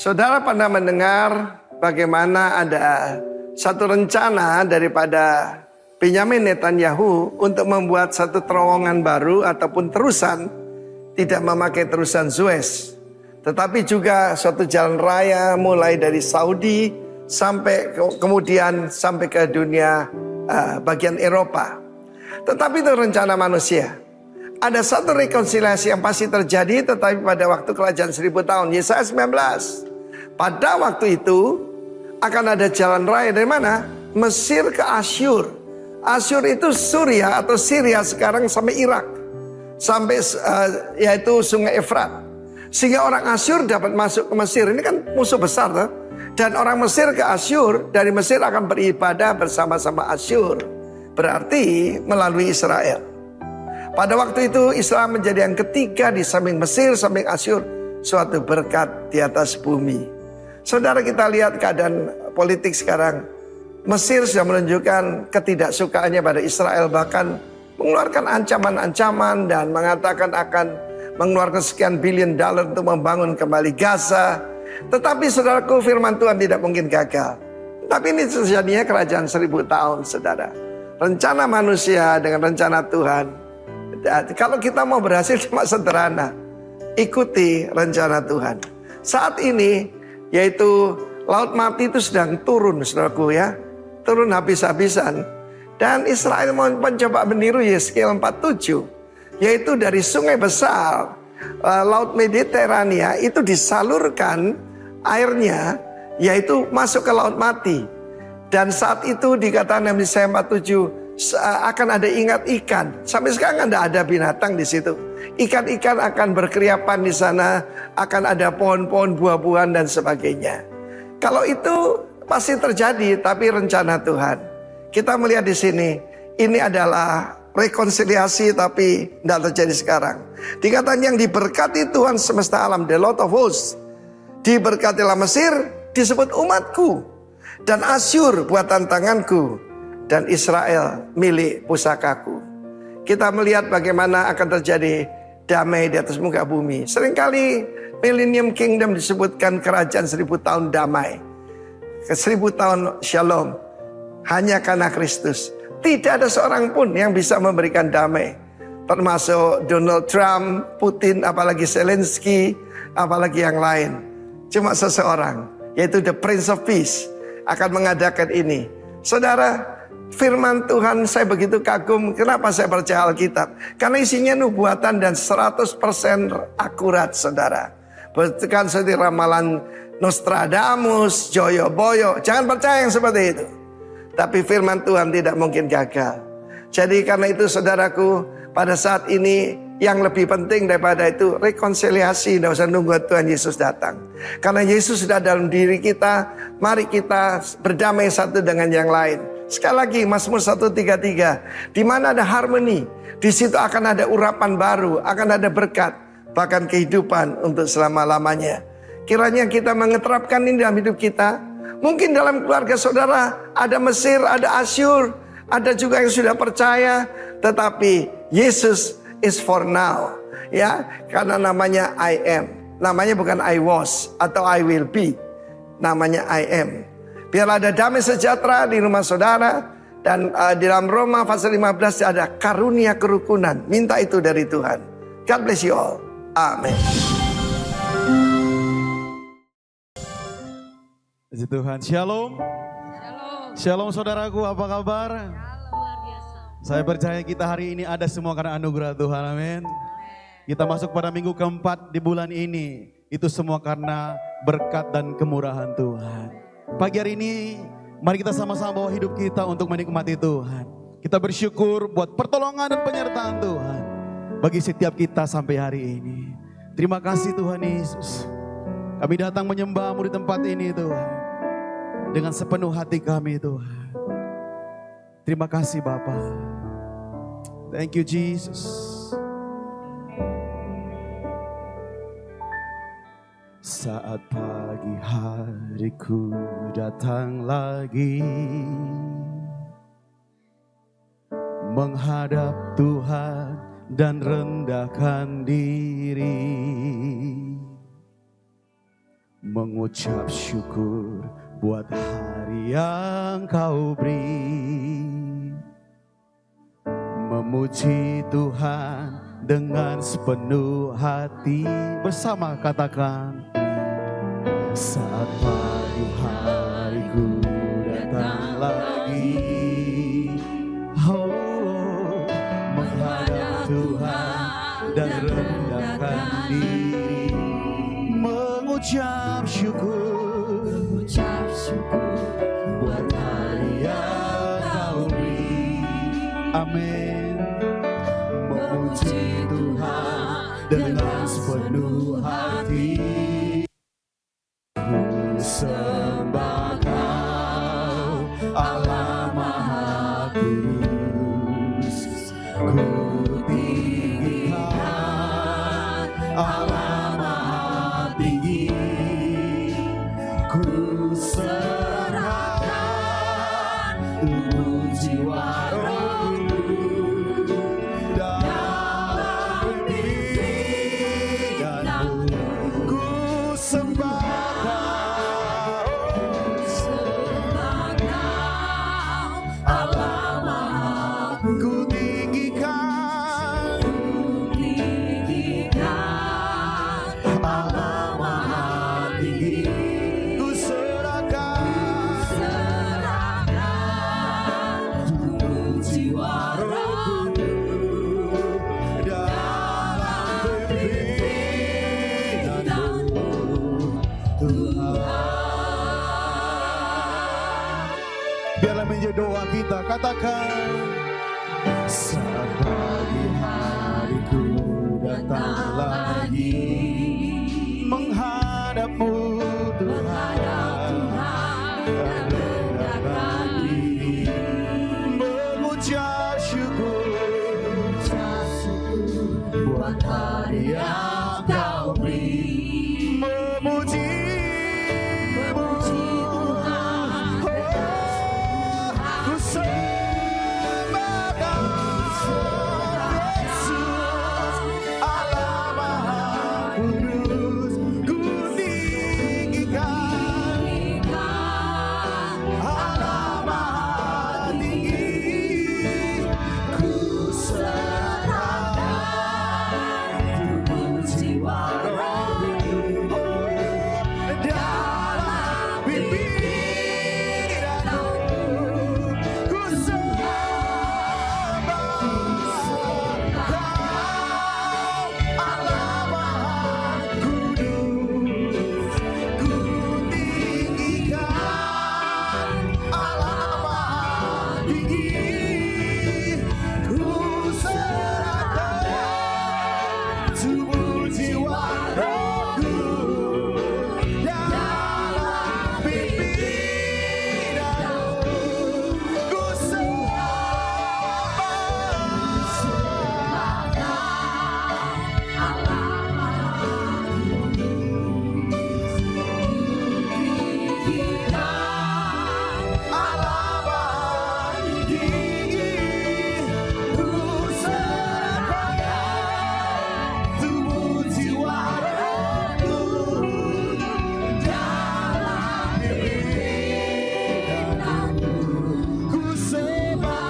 Saudara pernah mendengar bagaimana ada satu rencana daripada Benyamin Netanyahu untuk membuat satu terowongan baru ataupun terusan, tidak memakai terusan Suez, tetapi juga suatu jalan raya mulai dari Saudi sampai kemudian sampai ke dunia bagian Eropa. Tetapi itu rencana manusia. Ada satu rekonsiliasi yang pasti terjadi, tetapi pada waktu kerajaan 1000 tahun, Yesaya 19. Pada waktu itu akan ada jalan raya dari mana? Mesir ke Asyur. Asyur itu Suriah atau Syria sekarang sampai Irak, sampai yaitu Sungai Efrat. Sehingga orang Asyur dapat masuk ke Mesir. Ini kan musuh besar, tuh. Dan orang Mesir ke Asyur, dari Mesir akan beribadah bersama-sama Asyur. Berarti melalui Israel. Pada waktu itu Israel menjadi yang ketiga di samping Mesir, samping Asyur. Suatu berkat di atas bumi. Saudara, kita lihat keadaan politik sekarang. Mesir sudah menunjukkan ketidaksukaannya pada Israel. Bahkan mengeluarkan ancaman-ancaman dan mengatakan akan mengeluarkan sekian billion dollar untuk membangun kembali Gaza. Tetapi saudaraku, firman Tuhan tidak mungkin gagal. Tapi ini terjadinya kerajaan 1000 tahun, saudara. Rencana manusia dengan rencana Tuhan. Kalau kita mau berhasil cuma sederhana, ikuti rencana Tuhan. Saat ini yaitu Laut Mati itu sedang turun, saudaraku ya. Turun habis-habisan. Dan Israel mau mencoba meniru Yeskiel 47. Yaitu dari sungai besar, Laut Mediterania itu disalurkan airnya, yaitu masuk ke Laut Mati. Dan saat itu dikatakan dalam Yesaya 47, akan ada ingat ikan. Sampai sekarang tidak ada binatang di situ. Ikan-ikan akan berkeriapan di sana, akan ada pohon-pohon, buah-buahan dan sebagainya. Kalau itu pasti terjadi, tapi rencana Tuhan. Kita melihat di sini, ini adalah rekonsiliasi tapi tidak terjadi sekarang. Dikatakan yang diberkati Tuhan semesta alam, the Lord of hosts. Diberkatilah Mesir, disebut umatku. Dan Asyur buatan tanganku. Dan Israel milik pusakaku. Kita melihat bagaimana akan terjadi damai di atas muka bumi. Seringkali Millennium Kingdom disebutkan kerajaan 1000 tahun damai. 1000 tahun shalom. Hanya karena Kristus. Tidak ada seorang pun yang bisa memberikan damai. Termasuk Donald Trump, Putin, apalagi Zelensky, apalagi yang lain. Cuma seseorang, yaitu the Prince of Peace, akan mengadakan ini. Saudara, firman Tuhan saya begitu kagum. Kenapa saya percaya Alkitab? Karena isinya nubuatan dan 100% akurat, saudara. Bukan seperti ramalan Nostradamus, Joyo-Boyo. Jangan percaya yang seperti itu. Tapi firman Tuhan tidak mungkin gagal. Jadi karena itu saudaraku, pada saat ini yang lebih penting daripada itu rekonsiliasi. Tidak usah nunggu Tuhan Yesus datang. Karena Yesus sudah dalam diri kita. Mari kita berdamai satu dengan yang lain. Sekali lagi Mazmur 133, di mana ada harmoni, di situ akan ada urapan baru, akan ada berkat, bahkan kehidupan untuk selama-lamanya. Kiranya kita mengeterapkan ini dalam hidup kita. Mungkin dalam keluarga saudara ada Mesir, ada Asyur, ada juga yang sudah percaya, tetapi Yesus is for now, ya, karena namanya I am, namanya bukan I was atau I will be, namanya I am. Biar ada damai sejahtera di rumah saudara. Dan di dalam Roma pasal 15 ada karunia kerukunan. Minta itu dari Tuhan. God bless you all. Amin. Puji Tuhan. Shalom. Shalom. Shalom saudaraku, apa kabar? Shalom, luar biasa. Saya percaya kita hari ini ada semua karena anugerah Tuhan. Amin. Kita masuk pada minggu keempat di bulan ini. Itu semua karena berkat dan kemurahan Tuhan. Pagi hari ini, mari kita sama-sama bawa hidup kita untuk menikmati Tuhan. Kita bersyukur buat pertolongan dan penyertaan Tuhan bagi setiap kita sampai hari ini. Terima kasih Tuhan Yesus. Kami datang menyembah-Mu di tempat ini Tuhan. Dengan sepenuh hati kami Tuhan. Terima kasih Bapa. Thank you Jesus. Saat pagi hariku datang lagi menghadap Tuhan dan rendahkan diri, mengucap syukur buat hari yang kau beri, memuji Tuhan dengan sepenuh hati. Bersama katakan, saat pagi hariku datang lagi, oh, menghadap Tuhan dan rendahkan diri, mengucap syukur buat hari yang kau beri. Amin. Memuji Tuhan dengan sepenuh hati, ku sembah Kau Allah Maha Kudus, ku tinggikan Allah Maha Tinggi, ku serahkan tubuh jiwa rohku dalam pimpinan-Mu, ku sembah Allah Maha, ku tinggikan Allah Maha Tinggi, ku serahkan tubuh jiwa rohku dalam pimpinan-Mu, Tuhan. Biarlah menjadi doa kita, katakan, saat pagi hariku datang lagi, menghadap-Mu Tuhan, dan rendahkan diri, mengucap syukur buat hari yang Kau beri, memuji Tuhan, ku sembah Yesus Allah Maha Kudus, ku tinggikan Allah Maha Tinggi, ku serahkan tubuh jiwa rohku dalam pimpinan-Mu, ku sembah Kau Allah Maha Kudus, ku tinggikan Allah Maha Tinggi, ku serahkan tubuh jiwa rohku dalam pimpinan-Mu, ku Allah Maha Tinggi, ku serahkan tubuh jiwa rohku dalam pimpinan-Mu, ku sembah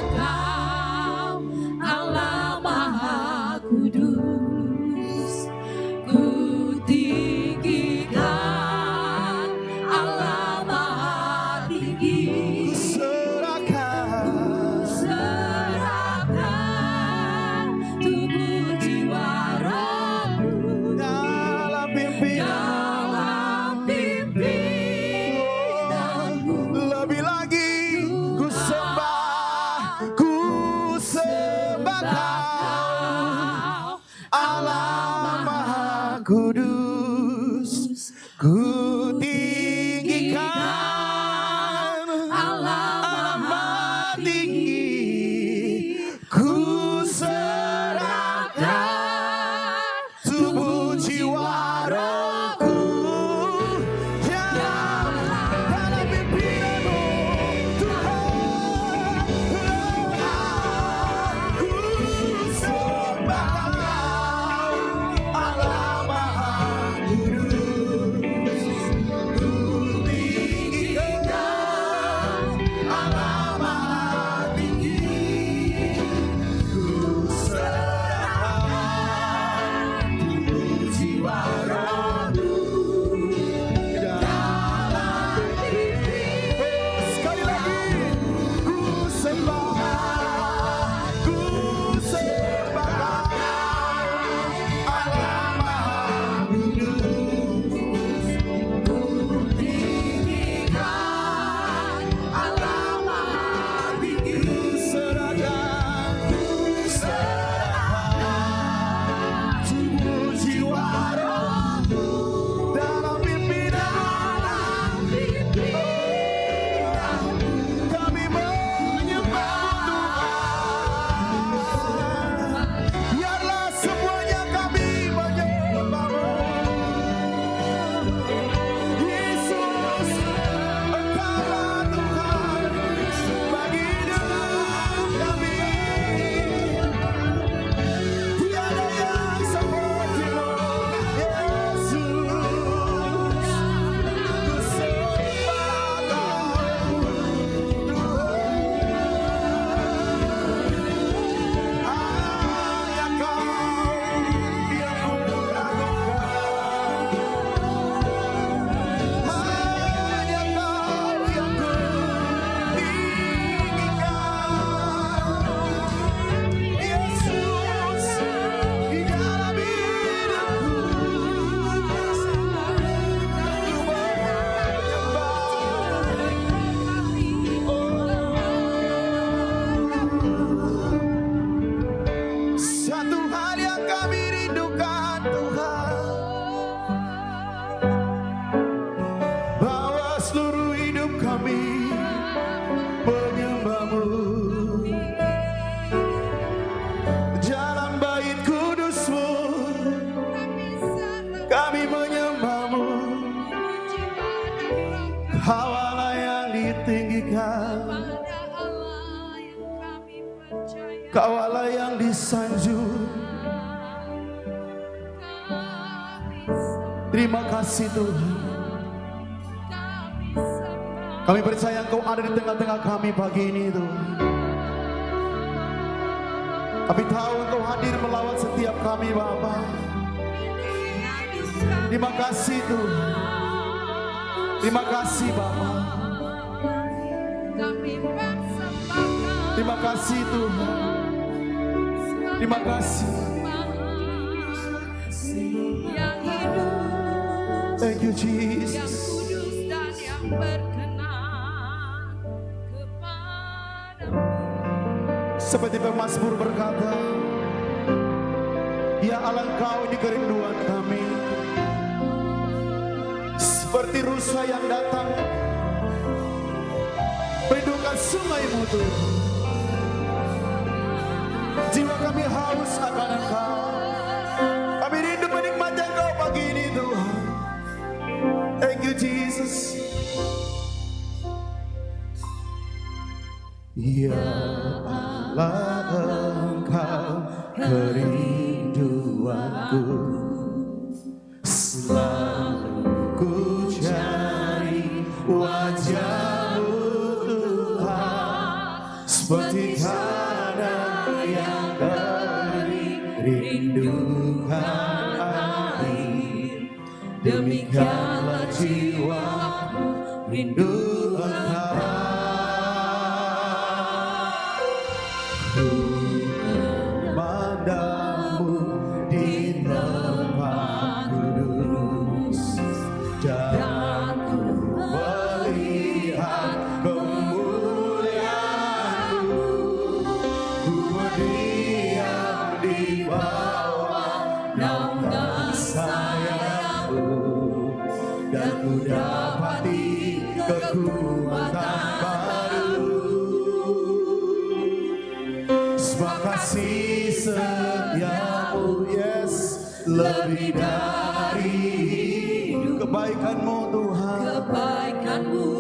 Kau Allah Maha Kudus, ku tinggikan Allah Maha Tinggi, serahkan tubuh jiwa rohku dalam dalam pimpinan-Mu. lebih lagi, ku sembah Kau Allah Maha Kudus, ku tinggikan Allah Maha Tinggi, ku serahkan tubuh jiwa rohku dalam pimpinan-Mu, Tuhan. Ku sembah Kau Allah Kau Allah yang disanjung. Terima kasih Tuhan. Kami percaya Engkau ada di tengah-tengah kami pagi ini Tuhan. Kami tahu Engkau hadir melawat setiap kami Bapa. Terima kasih Tuhan. Terima kasih Bapa. Terima kasih Tuhan. Terima kasih. Yang hidup, Thank you yang Jesus. kudus dan yang berkenan kepadamu. Seperti pemazmur berkata, ya Allah Engkau ini kerinduan kami. Seperti rusa yang datang merindukan sungai-Mu Tuhan. Jiwa kami haus akan Engkau. Kami rindu menikmati Engkau pagi ini Tuhan. Thank you Jesus. Ya Allah Engkau kerinduanku, selalu ku cari wajah-Mu Tuhan, seperti tanah yang kering rindukan air, demikianlah jiwaku rindu Engkau. Memandangmu di tempat kudus, dan ku melihat kemuliaan-Mu. Ku berdiam di bawah naungan sayap-Mu, dan ku dapati kekuatan baru. Sebab kasih setiamu, yes, lebih dari hidup. Kebaikan-Mu Tuhan, Kebaikan-Mu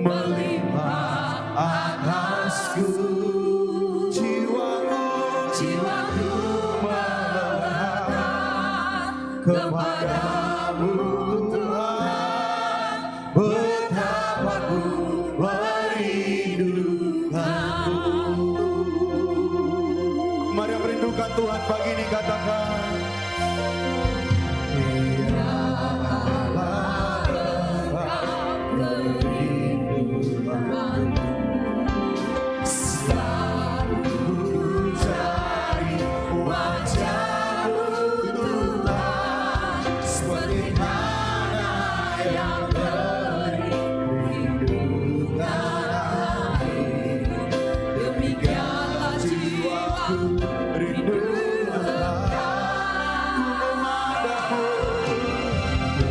melimpah atasku. Jiwaku melekat kepadamu Tuhan, betapa ku merindukanmu. Mari merindukan Tuhan pagi ini, katakan. Ya Allah, Engkau kerinduanku, selalu ku cari wajah-Mu Tuhan, seperti tanah yang kering rindukan air, demikianlah jiwaku rindu Engkau. Ku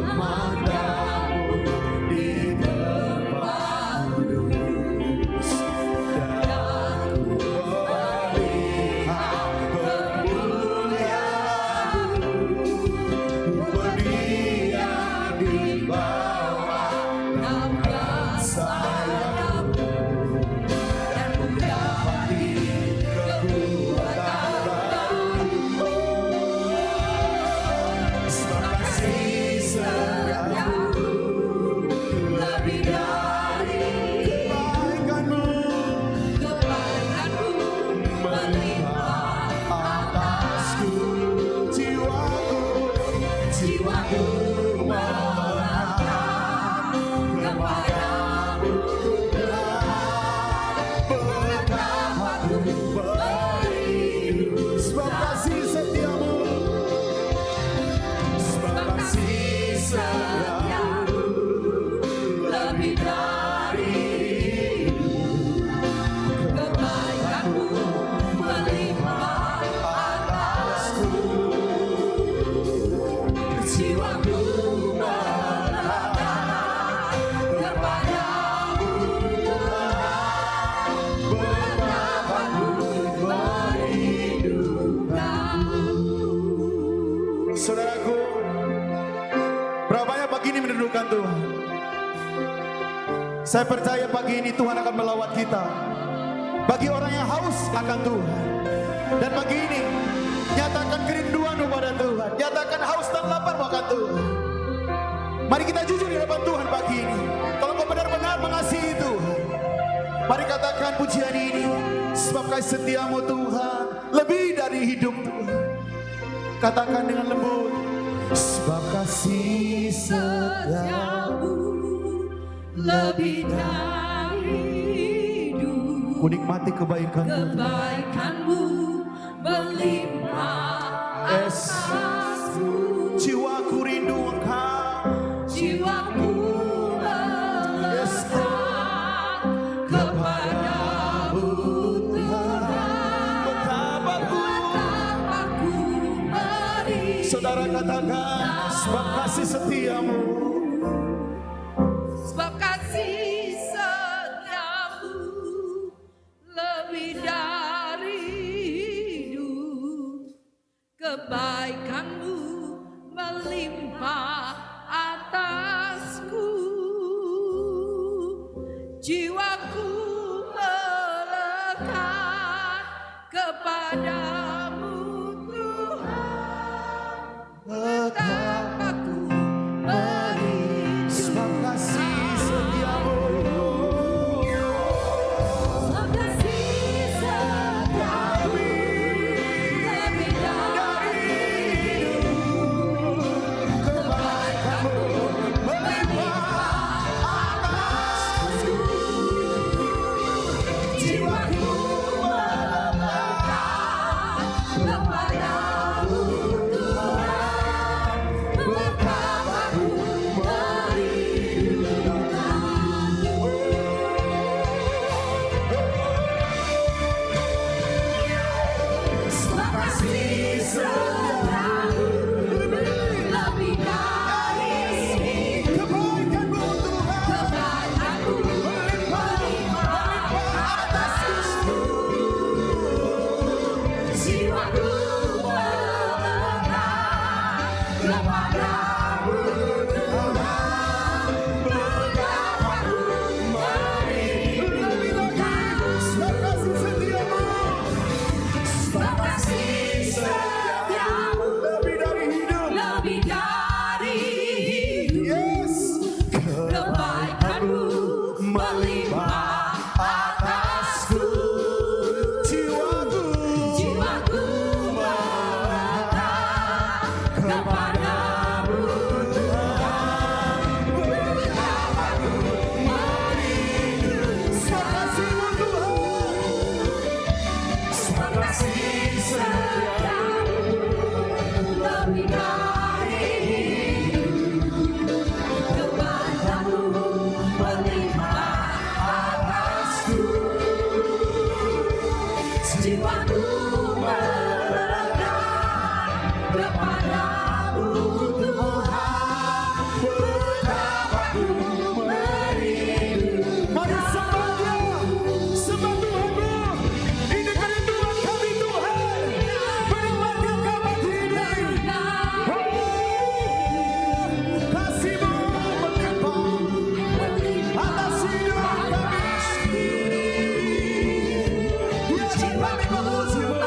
memandangmu di tempat kudus, dan ku melihat kemuliaan-Mu. Ku berdiam di bawah naungan sayap-Mu, dan ku dapati kekuatan baru. Sebab kasih setiamu lebih dari kebaikan-Mu. Kebaikan-Mu melimpah Atasku, jiwaku melekat kepadamu Tuhan, betapa ku merindu. Sebab kasih setiamu, sebab kasih setiamu lebih dari hidup. Kebaikan-Mu melimpah Atasku, jiwaku melekat kepadamu Tuhan, betapa ku merindukanmu. Saudaraku, berapa banyak pagi ini merindukan Tuhan? Saya percaya pagi ini Tuhan akan melawat kita. bagi orang yang haus akan Tuhan. Dan pagi ini, nyatakan kerinduanmu pada Tuhan. Nyatakan haus dan laparmu akan Tuhan. Mari kita jujur di hadapan Tuhan pagi ini. Kalau kau benar-benar mengasihi Tuhan, mari katakan pujian ini. Sebab kasih setiamu Tuhan lebih dari hidup Tuhan. Katakan dengan lembut. Sebab kasih setiamu lebih dari hidup. ku nikmati kebaikanmu. Kebaikanmu berlimpah atasku. Jiwaku rindu Engkau. Jiwaku melekat kepadamu Tuhan. Betapa Ku merindu. Saudara katakan, sebab kasih setiamu. Sebab kasih setiamu lebih dari hidup. Kebaikanmu melimpah atasku. Jiwaku melekat kepadamu Tuhan. Betapa ku merindu. Sebab kasih setiamu. Sebab kasih setiamu lebih dari hidup. Kebaikanmu melimpah atasku. Jiwaku melekat kepadamu Tuhan. Betapa ku sebab kasih setiamu lebih dari hidup. Kebaikanmu Tuhan. Kebaikanmu melimpah atasku. Jiwaku melekat kepadamu Tuhan. Betapa ku merindukanmu. Sebab kasih setiamu. Sebab kasih setiamu Lebih dari hidup. lebih dari hidup. Yes. Kebaikanmu melimpah atasku. Jiwaku. Jiwaku melekat kepadamu Tuhan. Betapa ku merindu. Kasihmu Tuhan. Sebab kasih setiamu lebih dari hidup. Kebaikanmu melimpah atasku. Jiwaku melekat kepadamu Tuhan. Betapa ku merindu. Mari sembah Dia. Sembah Tuhanmu. Ini kerinduan kami Tuhan. Menikmati Engkau pagi ini. Kasih-Mu melimpah atas hidup kami. Biarkan kami memuji-Mu.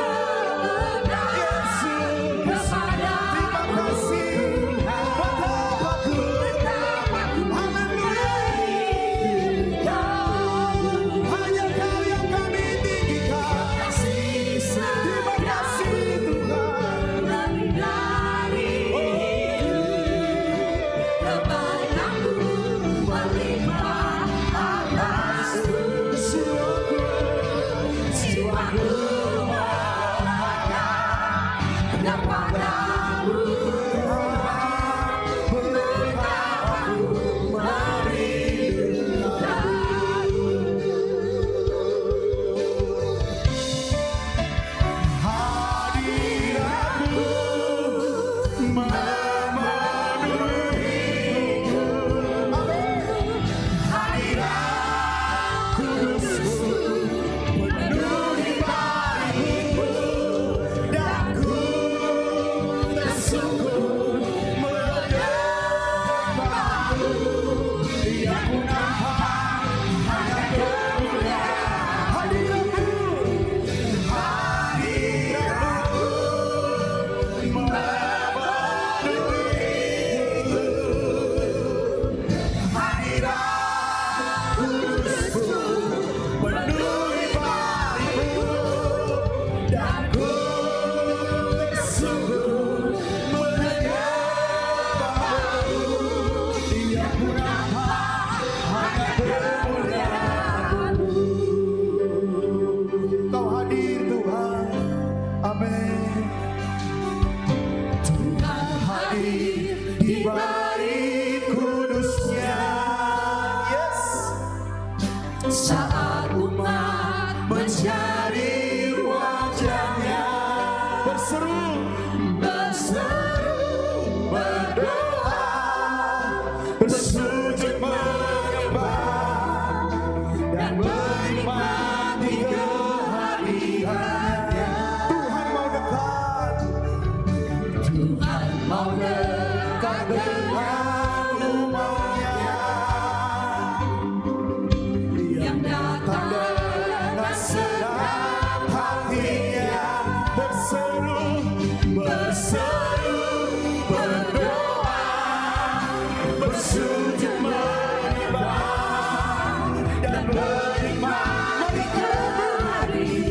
dan ku tersungkur menyembah-Mu. Yang ku nampak hanya kemuliaan-Mu. Kau hadir Tuhan, amin. Tuhan hadir di bait kudusnya, yes. Saat umat mencari wajahnya, berseru, berdoa, bersujud menyembah dan menikmati kehadirannya. Tuhan mau dekat, Tuhan mau dekat dengan umatnya yang datang dengan senang hatinya, berseru, berdoa, bersujud menyembah dan menikmati hadirat-Mu.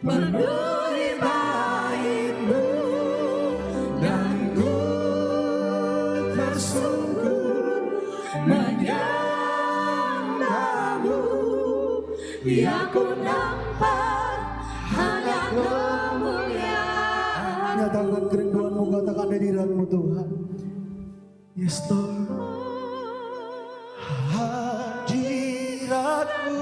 Memenuhi bait-Mu dan ku tersungkur menyembah-Mu. Yang ku nampak hanya kemuliaan. Nyatakan kerinduan-Mu, katakan hadirat-Mu Tuhan. Yes Lord. Hadirat-Mu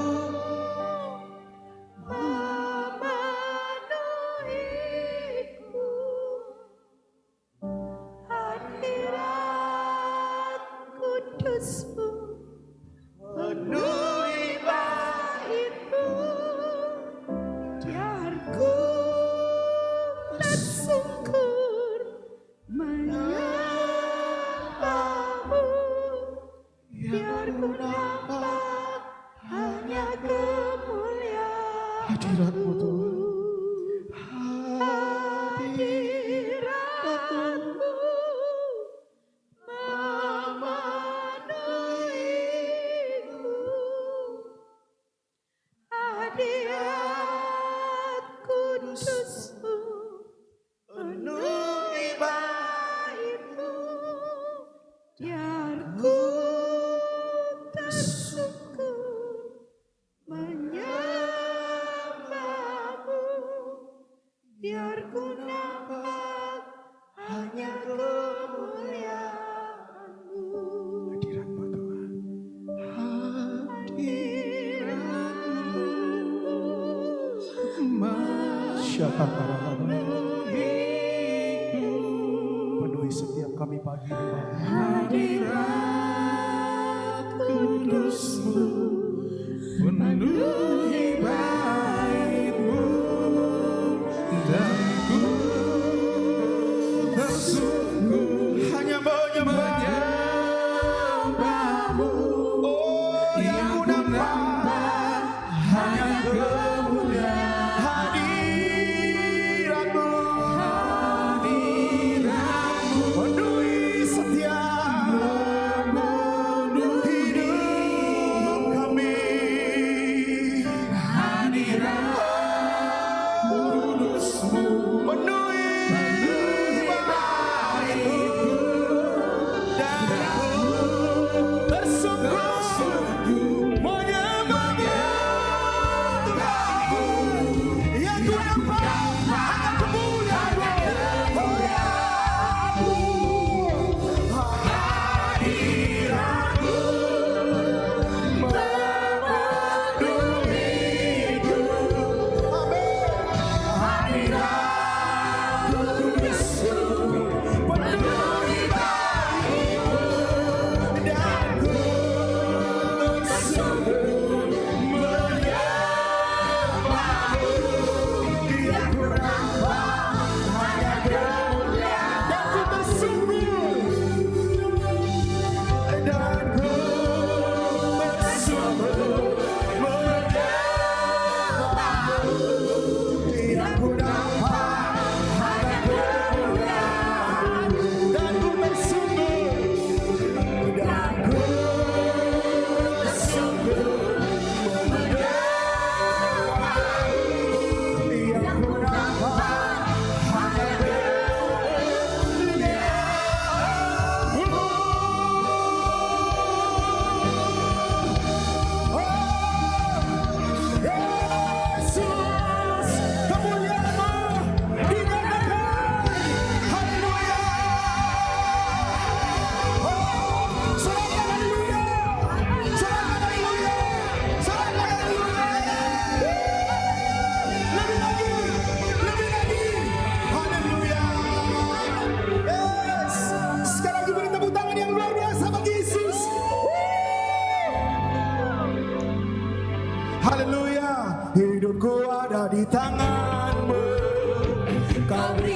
penuhi bait-Mu, biar ku tersungkur menyembah-Mu, biar ku nampak hanya kemuliaan hadirat-Mu Tuhan. Hadirat kudus-Mu penuhi bait-Mu, biar ku tersungkur menyembah-Mu, biar ku nampak hanya kemuliaan-Mu. Hadirat-Mu Tuhan. Penuhi setiap kami pagi ini. Hadirat kudus-Mu penuhi bait-Mu dan ku tersungkur hanya menyembah-Mu. Oh, yang ku nampak hanya kemuliaan hadirat-Mu, hadirat-Mu penuhi setiap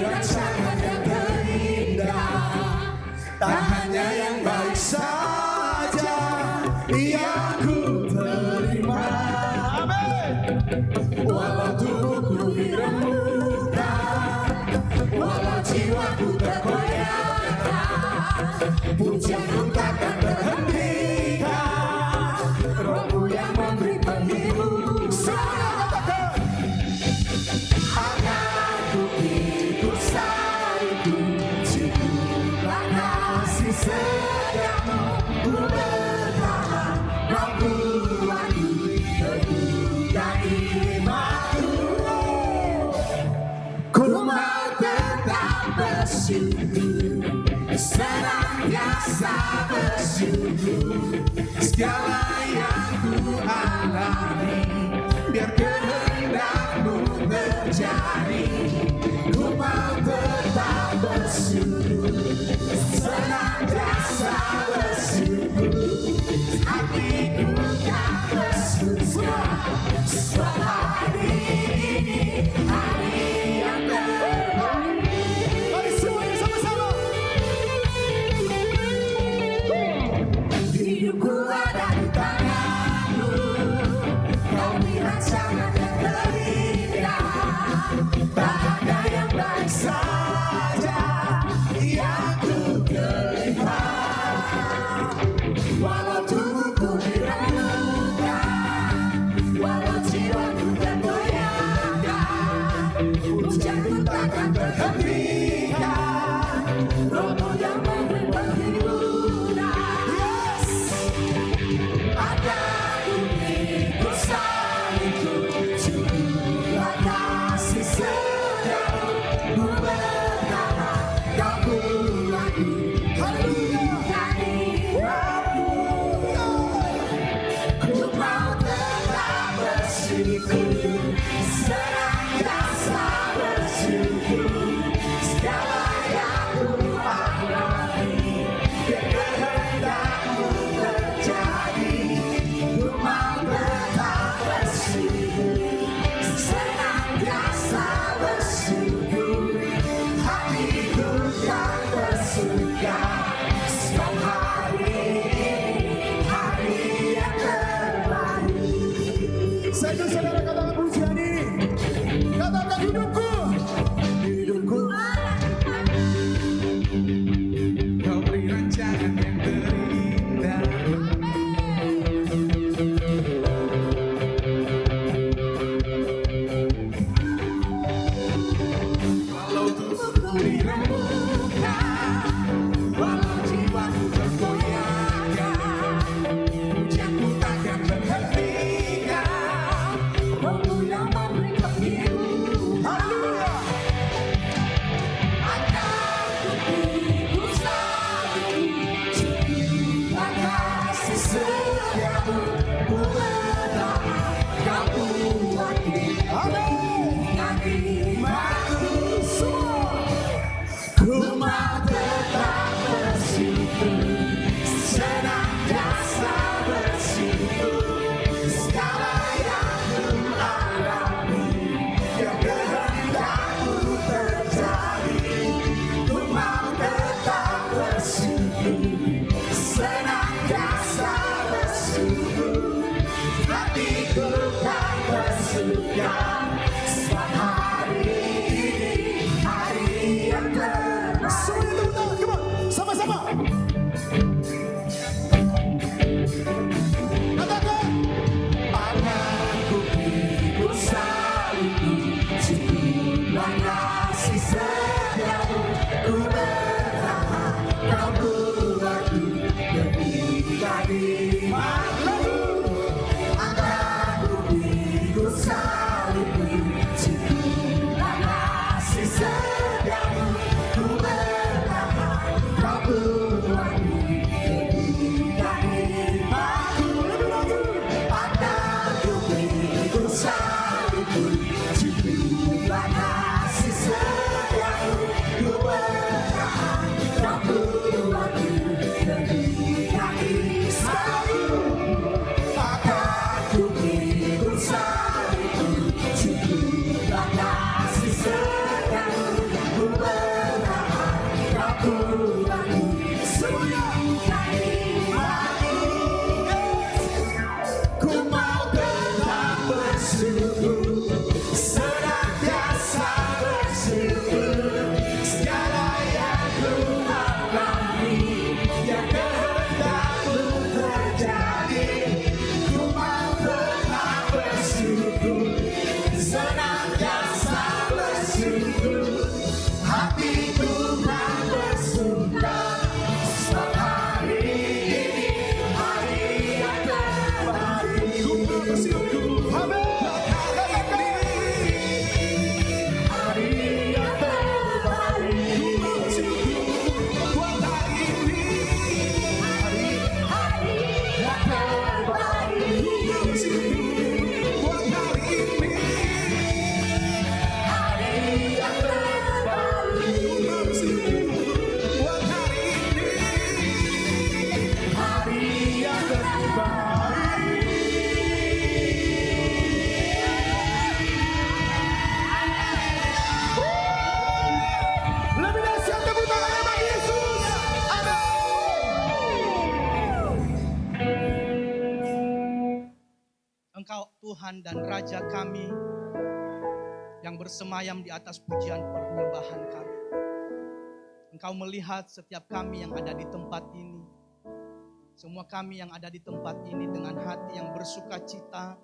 rancangan yang terindah. Tak hanya yang baik saja yang ku terima. Amin. Walau tubuhku diremukkan, walau jiwaku terkoyakkan, pujianku takkan terhentikan. Rohmu yang memberi penghidup. Semua katakan. Anakku ikut saliku, cukuplah kasih setiamu. Ku bertahan, kau kuatku, teguh dan imanku. Ku mau tetap bersyukur, senantiasa bersyukur. Segala yang ku alami, biar kehendakmu terjadi. Ku mau tetap bersyukur, senantiasa bersyukur. Hatiku tak bersyukur, sebab hari ini hari yang terbaik. Mari semuanya sama-sama. Hidupku ada di tanganmu, kau beri rancangan yang terindah. Tak ada yang baik saja yang ku terima. Walau tubuhku diremukkan, walau jiwaku tergoyahkan, pujianku takkan terhentikan. Rohmu yang memberi penghidupan. Yes. Padaku ikut saliku, cukuplah kasih setiamu. Ku bertahan, kau kuatku. Haleluya. Ku mau tetap bersyukur, senantiasa bersyukur. Segala yang ku alami, biar kehendakmu terjadi. Ku mau tetap bersyukur, senantiasa bersyukur. Hatiku tak bersuka, sebab hari ini hari yang terbaik. Saya ingin saudara katakan pujian ini. Katakan hidupku. Hidupku. Kau beri rancangan yang terindah. Walau tubuhku diremukkan, walau jiwaku tergoyahkan, pujianku takkan terhentikan. Rohmu yang memberi penghidupan. Haleluya. Anakku ikut saliku, cukuplah kasih setiamu. Ku bertahan, kau kuatku. Amin. Hatiku semua. Tuhan dan Raja kami yang bersemayam di atas pujian penyembahan kami. Engkau melihat setiap kami yang ada di tempat ini. Semua kami yang ada di tempat ini dengan hati yang bersuka cita.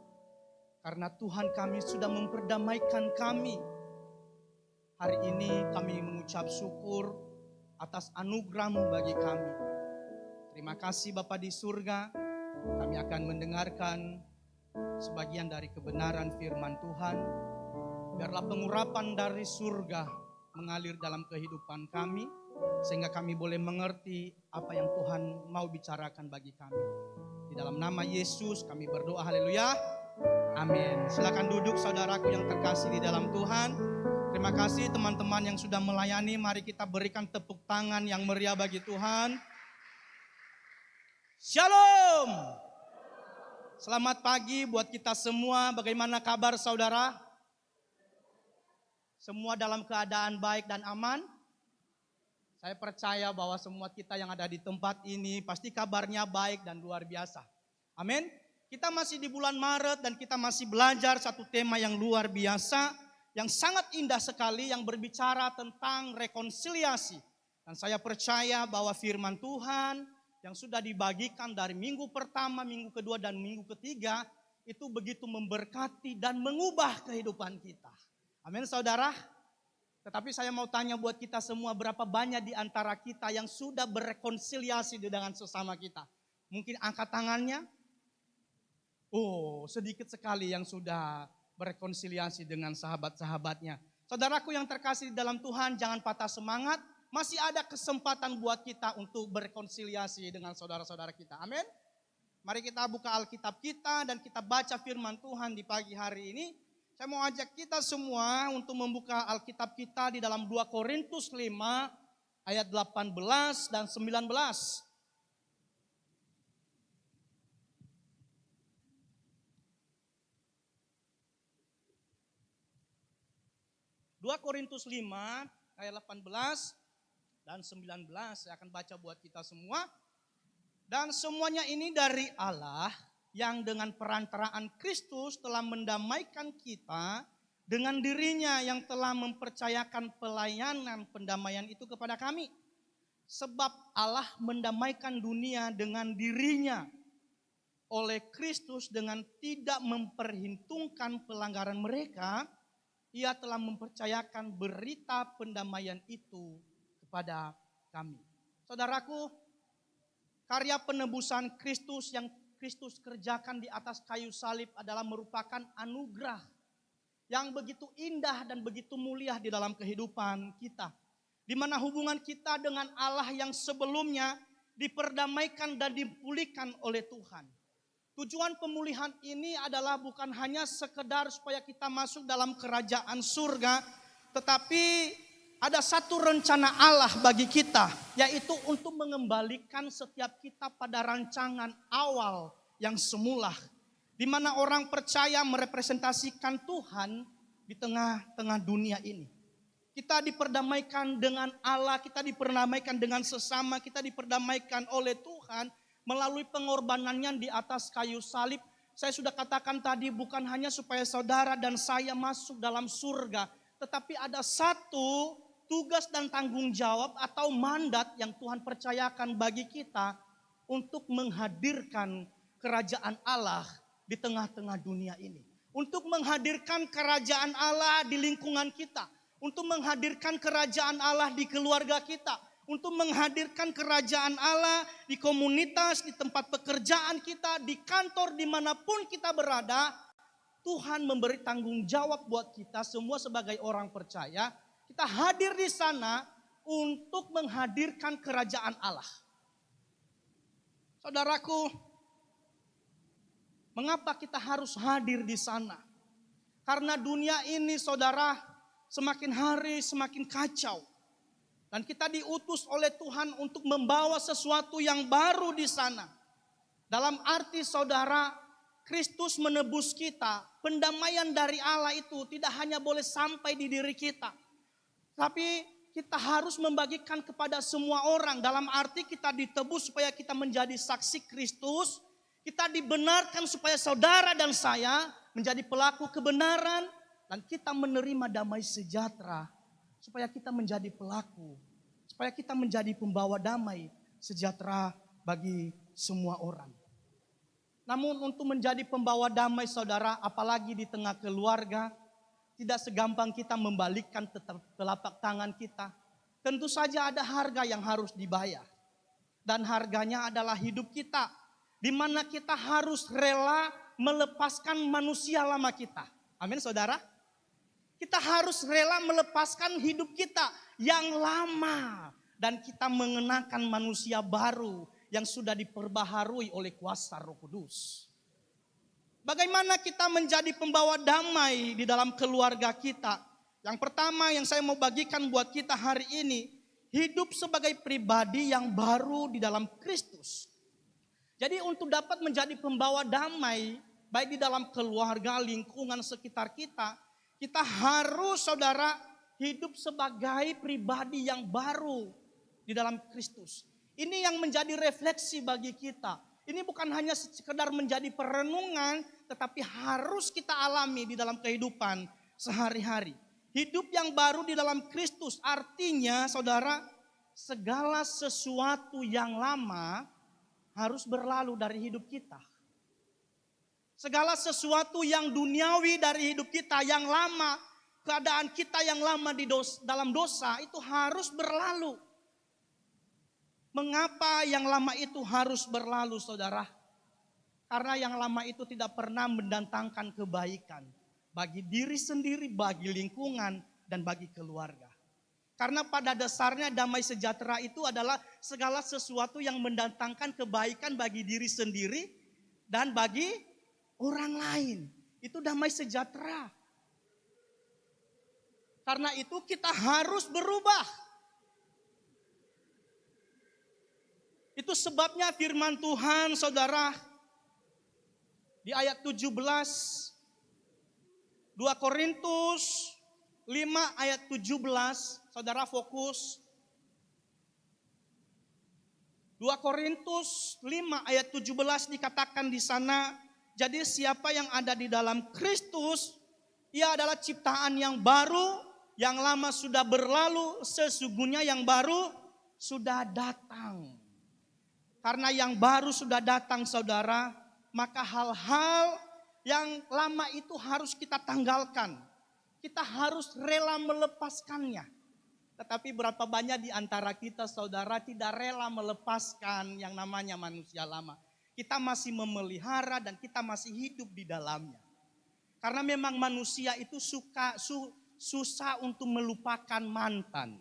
Karena Tuhan kami sudah memperdamaikan kami. Hari ini kami mengucap syukur atas anugerah-Mu bagi kami. Terima kasih Bapa di surga. Kami akan mendengarkan sebagian dari kebenaran firman Tuhan. Biarlah pengurapan dari surga mengalir dalam kehidupan kami, sehingga kami boleh mengerti apa yang Tuhan mau bicarakan bagi kami. Di dalam nama Yesus kami berdoa, haleluya, amin. Silakan duduk saudaraku yang terkasih di dalam Tuhan. Terima kasih teman-teman yang sudah melayani. Mari kita berikan tepuk tangan yang meriah bagi Tuhan. Shalom. Selamat pagi buat kita semua. Bagaimana kabar saudara? Semua dalam keadaan baik dan aman? Saya percaya bahwa semua kita yang ada di tempat ini pasti kabarnya baik dan luar biasa. Amin. Kita masih di bulan Maret dan kita masih belajar satu tema yang luar biasa, yang sangat indah sekali, yang berbicara tentang rekonsiliasi. Dan saya percaya bahwa firman Tuhan yang sudah dibagikan dari minggu pertama, minggu kedua, dan minggu ketiga, itu begitu memberkati dan mengubah kehidupan kita. Amin saudara. Tetapi saya mau tanya buat kita semua, berapa banyak di antara kita yang sudah berrekonsiliasi dengan sesama kita? Mungkin angkat tangannya. Oh, sedikit sekali yang sudah berrekonsiliasi dengan sahabat-sahabatnya. Saudaraku yang terkasih di dalam Tuhan, jangan patah semangat. Masih ada kesempatan buat kita untuk berrekonsiliasi dengan saudara-saudara kita. Amin. Mari kita buka Alkitab kita dan kita baca firman Tuhan di pagi hari ini. Saya mau ajak kita semua untuk membuka Alkitab kita di dalam 2 Korintus 5 ayat 18 dan 19. 2 Korintus 5 ayat 18 dan 19. Saya akan baca buat kita semua. Dan semuanya ini dari Allah yang dengan perantaraan Kristus telah mendamaikan kita dengan dirinya, yang telah mempercayakan pelayanan pendamaian itu kepada kami. Sebab Allah mendamaikan dunia dengan dirinya oleh Kristus dengan tidak memperhitungkan pelanggaran mereka. Ia telah mempercayakan berita pendamaian itu kepada kami. Saudaraku, karya penebusan Kristus yang Kristus kerjakan di atas kayu salib adalah merupakan anugerah yang begitu indah dan begitu mulia di dalam kehidupan kita. Di mana hubungan kita dengan Allah yang sebelumnya diperdamaikan dan dipulihkan oleh Tuhan. Tujuan pemulihan ini adalah bukan hanya sekedar supaya kita masuk dalam kerajaan surga, tetapi ada satu rencana Allah bagi kita, yaitu untuk mengembalikan setiap kita pada rancangan awal yang semula. Di mana orang percaya merepresentasikan Tuhan di tengah-tengah dunia ini. Kita diperdamaikan dengan Allah, kita diperdamaikan dengan sesama, kita diperdamaikan oleh Tuhan melalui pengorbanannya di atas kayu salib. Saya sudah katakan tadi, bukan hanya supaya saudara dan saya masuk dalam surga, tetapi ada satu tugas dan tanggung jawab atau mandat yang Tuhan percayakan bagi kita untuk menghadirkan kerajaan Allah di tengah-tengah dunia ini. Untuk menghadirkan kerajaan Allah di lingkungan kita. Untuk menghadirkan kerajaan Allah di keluarga kita. Untuk menghadirkan kerajaan Allah di komunitas, di tempat pekerjaan kita, di kantor, dimanapun kita berada. Tuhan memberi tanggung jawab buat kita semua sebagai orang percaya. Kita hadir di sana untuk menghadirkan kerajaan Allah. Saudaraku, mengapa kita harus hadir di sana? Karena dunia ini saudara semakin hari semakin kacau. Dan kita diutus oleh Tuhan untuk membawa sesuatu yang baru di sana. Dalam arti saudara, Kristus menebus kita. Pendamaian dari Allah itu tidak hanya boleh sampai di diri kita. Tapi kita harus membagikan kepada semua orang. Dalam arti kita ditebus supaya kita menjadi saksi Kristus. Kita dibenarkan supaya saudara dan saya menjadi pelaku kebenaran, dan kita menerima damai sejahtera, supaya kita menjadi pelaku, supaya kita menjadi pembawa damai sejahtera bagi semua orang. Namun untuk menjadi pembawa damai saudara, apalagi di tengah keluarga, tidak segampang kita membalikkan telapak tangan kita. Tentu saja ada harga yang harus dibayar. Dan harganya adalah hidup kita, di mana kita harus rela melepaskan manusia lama kita. Amin saudara. Kita harus rela melepaskan hidup kita yang lama. Dan kita mengenakan manusia baru yang sudah diperbaharui oleh kuasa Roh Kudus. Bagaimana kita menjadi pembawa damai di dalam keluarga kita? Yang pertama yang saya mau bagikan buat kita hari ini, hidup sebagai pribadi yang baru di dalam Kristus. Jadi untuk dapat menjadi pembawa damai, baik di dalam keluarga, lingkungan sekitar kita, kita harus saudara hidup sebagai pribadi yang baru di dalam Kristus. Ini yang menjadi refleksi bagi kita. Ini bukan hanya sekedar menjadi perenungan, tetapi harus kita alami di dalam kehidupan sehari-hari. Hidup yang baru di dalam Kristus artinya saudara, segala sesuatu yang lama harus berlalu dari hidup kita. Segala sesuatu yang duniawi dari hidup kita yang lama, keadaan kita yang lama dalam dosa itu harus berlalu. Mengapa yang lama itu harus berlalu saudara? Karena yang lama itu tidak pernah mendatangkan kebaikan bagi diri sendiri, bagi lingkungan, dan bagi keluarga. Karena pada dasarnya damai sejahtera itu adalah segala sesuatu yang mendatangkan kebaikan bagi diri sendiri dan bagi orang lain. Itu damai sejahtera. Karena itu kita harus berubah. Itu sebabnya firman Tuhan saudara di ayat 17 2 Korintus 5 ayat 17, saudara fokus. 2 Korintus 5 ayat 17 dikatakan di sana, jadi siapa yang ada di dalam Kristus, ia adalah ciptaan yang baru, yang lama sudah berlalu, sesungguhnya yang baru sudah datang. Karena yang baru sudah datang saudara, maka hal-hal yang lama itu harus kita tanggalkan. Kita harus rela melepaskannya. Tetapi berapa banyak di antara kita saudara tidak rela melepaskan yang namanya manusia lama. Kita masih memelihara dan kita masih hidup di dalamnya. Karena memang manusia itu susah untuk melupakan mantan.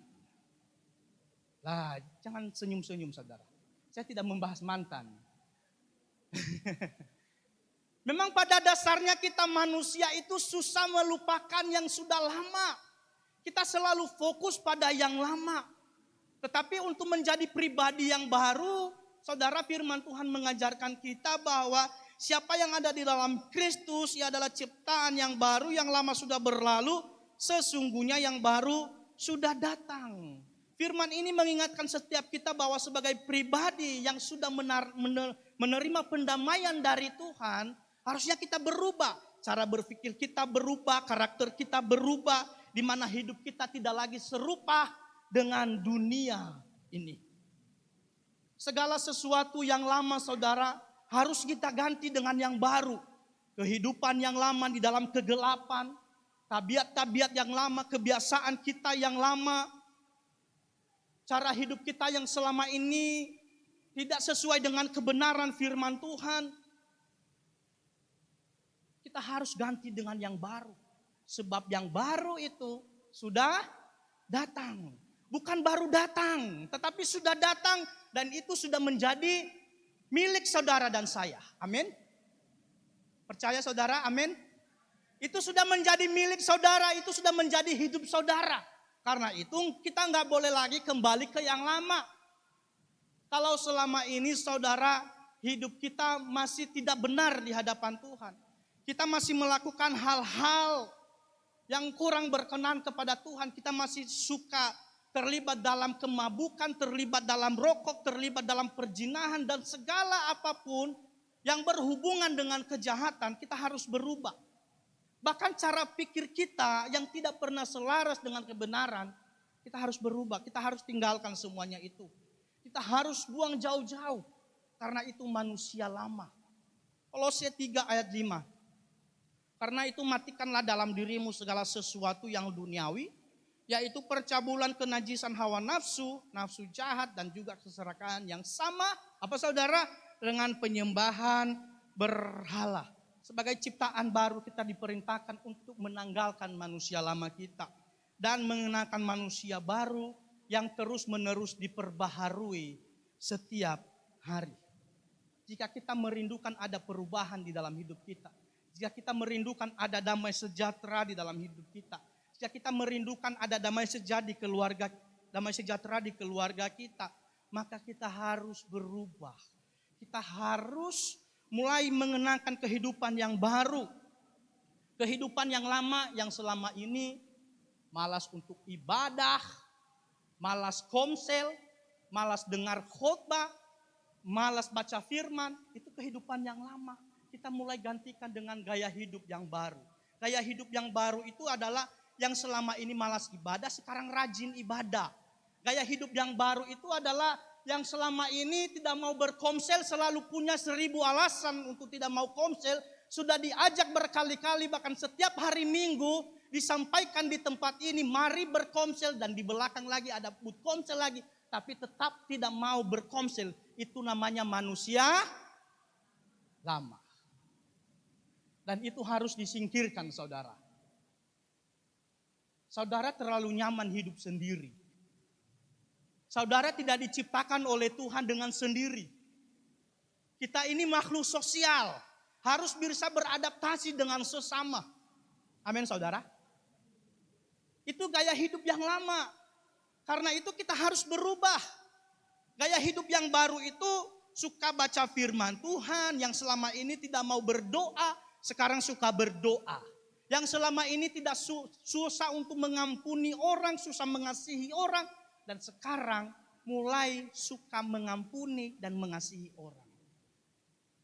Lah, jangan senyum-senyum saudara. Saya tidak membahas mantan. Memang pada dasarnya kita manusia itu susah melupakan yang sudah lama. Kita selalu fokus pada yang lama. Tetapi untuk menjadi pribadi yang baru, saudara firman Tuhan mengajarkan kita bahwa siapa yang ada di dalam Kristus, ia adalah ciptaan yang baru, yang lama sudah berlalu, sesungguhnya yang baru sudah datang. Firman ini mengingatkan setiap kita bahwa sebagai pribadi yang sudah menerima pendamaian dari Tuhan, harusnya kita berubah. Cara berpikir kita berubah, karakter kita berubah, di mana hidup kita tidak lagi serupa dengan dunia ini. Segala sesuatu yang lama saudara harus kita ganti dengan yang baru. Kehidupan yang lama di dalam kegelapan, tabiat-tabiat yang lama, kebiasaan kita yang lama, cara hidup kita yang selama ini tidak sesuai dengan kebenaran firman Tuhan. Kita harus ganti dengan yang baru. Sebab yang baru itu sudah datang. Bukan baru datang, tetapi sudah datang dan itu sudah menjadi milik saudara dan saya. Amin. Percaya saudara? Amin. Itu sudah menjadi milik saudara, itu sudah menjadi hidup saudara. Karena itu kita nggak boleh lagi kembali ke yang lama. Kalau selama ini saudara hidup kita masih tidak benar di hadapan Tuhan. Kita masih melakukan hal-hal yang kurang berkenan kepada Tuhan. Kita masih suka terlibat dalam kemabukan, terlibat dalam rokok, terlibat dalam perzinahan dan segala apapun yang berhubungan dengan kejahatan, kita harus berubah. Bahkan cara pikir kita yang tidak pernah selaras dengan kebenaran, kita harus berubah, kita harus tinggalkan semuanya itu. Kita harus buang jauh-jauh, karena itu manusia lama. Kolose 3 ayat 5. Karena itu matikanlah dalam dirimu segala sesuatu yang duniawi, yaitu percabulan, kenajisan hawa nafsu, nafsu jahat, dan juga keserakahan yang sama, apa saudara? Dengan penyembahan berhala. Sebagai ciptaan baru kita diperintahkan untuk menanggalkan manusia lama kita. Dan mengenakan manusia baru yang terus menerus diperbaharui setiap hari. Jika kita merindukan ada perubahan di dalam hidup kita. Jika kita merindukan ada damai sejahtera di dalam hidup kita. Jika kita merindukan ada damai sejahtera di keluarga kita. Maka kita harus berubah. Kita harus mulai mengenakan kehidupan yang baru. Kehidupan yang lama yang selama ini malas untuk ibadah, malas komsel, malas dengar khotbah, malas baca firman, itu kehidupan yang lama. Kita mulai gantikan dengan gaya hidup yang baru. Gaya hidup yang baru itu adalah yang selama ini malas ibadah, sekarang rajin ibadah. Gaya hidup yang baru itu adalah yang selama ini tidak mau berkomsel, selalu punya 1000 alasan untuk tidak mau komsel. Sudah diajak berkali-kali, bahkan setiap hari Minggu disampaikan di tempat ini, mari berkomsel, dan di belakang lagi ada booth komsel lagi. Tapi tetap tidak mau berkomsel. Itu namanya manusia lama. Dan itu harus disingkirkan, saudara. Saudara terlalu nyaman hidup sendiri. Saudara tidak diciptakan oleh Tuhan dengan sendiri. Kita ini makhluk sosial. Harus bisa beradaptasi dengan sesama. Amin, saudara. Itu gaya hidup yang lama. Karena itu kita harus berubah. Gaya hidup yang baru itu suka baca firman Tuhan. Yang selama ini tidak mau berdoa, sekarang suka berdoa. Yang selama ini tidak susah untuk mengampuni orang, susah mengasihi orang. Dan sekarang mulai suka mengampuni dan mengasihi orang.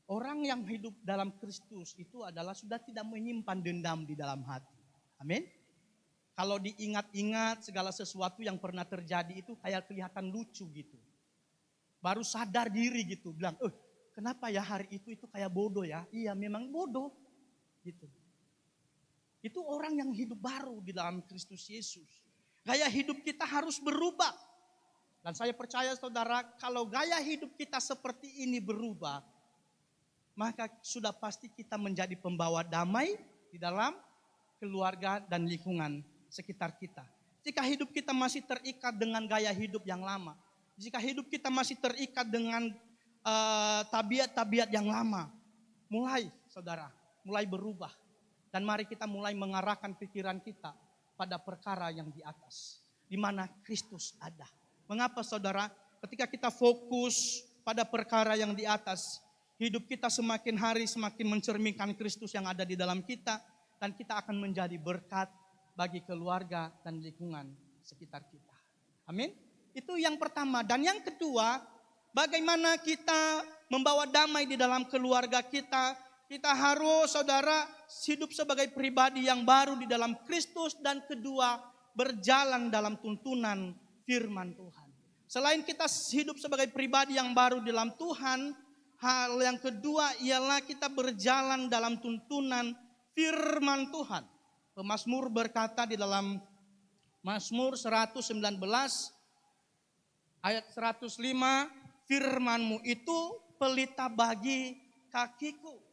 Orang yang hidup dalam Kristus itu adalah sudah tidak menyimpan dendam di dalam hati. Amin. Kalau diingat-ingat segala sesuatu yang pernah terjadi itu kayak kelihatan lucu gitu. Baru sadar diri gitu, bilang, kenapa ya hari itu kayak bodoh ya? Iya memang bodoh. Gitu. Itu orang yang hidup baru di dalam Kristus Yesus. Gaya hidup kita harus berubah. Dan saya percaya saudara, kalau gaya hidup kita seperti ini berubah, maka sudah pasti kita menjadi pembawa damai di dalam keluarga dan lingkungan sekitar kita. Jika hidup kita masih terikat dengan gaya hidup yang lama, jika hidup kita masih terikat dengan tabiat-tabiat yang lama, mulai berubah. Dan mari kita mulai mengarahkan pikiran kita pada perkara yang di atas, di mana Kristus ada. Mengapa saudara? Ketika kita fokus pada perkara yang di atas, hidup kita semakin hari semakin mencerminkan Kristus yang ada di dalam kita, dan kita akan menjadi berkat bagi keluarga dan lingkungan sekitar kita. Amin. Itu yang pertama. Dan yang kedua, bagaimana kita membawa damai di dalam keluarga kita. Kita harus saudara hidup sebagai pribadi yang baru di dalam Kristus. Dan kedua, berjalan dalam tuntunan firman Tuhan. Selain kita hidup sebagai pribadi yang baru di dalam Tuhan, hal yang kedua ialah kita berjalan dalam tuntunan firman Tuhan. Pemazmur berkata di dalam Mazmur 119 ayat 105, firman-Mu itu pelita bagi kakiku.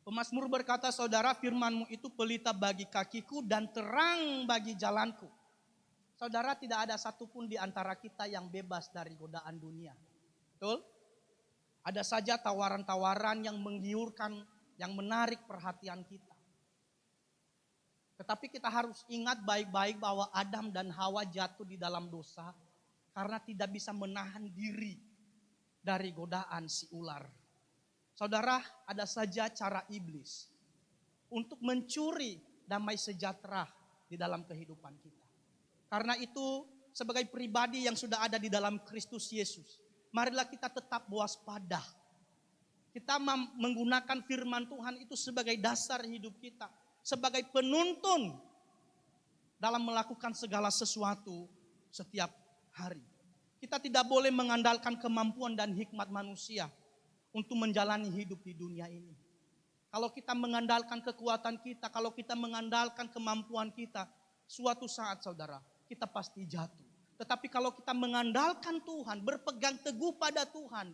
Pemazmur berkata, saudara, firman-Mu itu pelita bagi kakiku dan terang bagi jalanku. Saudara, tidak ada satupun di antara kita yang bebas dari godaan dunia. Betul? Ada saja tawaran-tawaran yang menggiurkan, yang menarik perhatian kita. Tetapi kita harus ingat baik-baik bahwa Adam dan Hawa jatuh di dalam dosa karena tidak bisa menahan diri dari godaan si ular. Saudara, ada saja cara iblis untuk mencuri damai sejahtera di dalam kehidupan kita. Karena itu, sebagai pribadi yang sudah ada di dalam Kristus Yesus, marilah kita tetap waspada. Kita menggunakan firman Tuhan itu sebagai dasar hidup kita. Sebagai penuntun dalam melakukan segala sesuatu setiap hari. Kita tidak boleh mengandalkan kemampuan dan hikmat manusia untuk menjalani hidup di dunia ini. Kalau kita mengandalkan kekuatan kita, kalau kita mengandalkan kemampuan kita, suatu saat saudara, kita pasti jatuh. Tetapi kalau kita mengandalkan Tuhan, berpegang teguh pada Tuhan,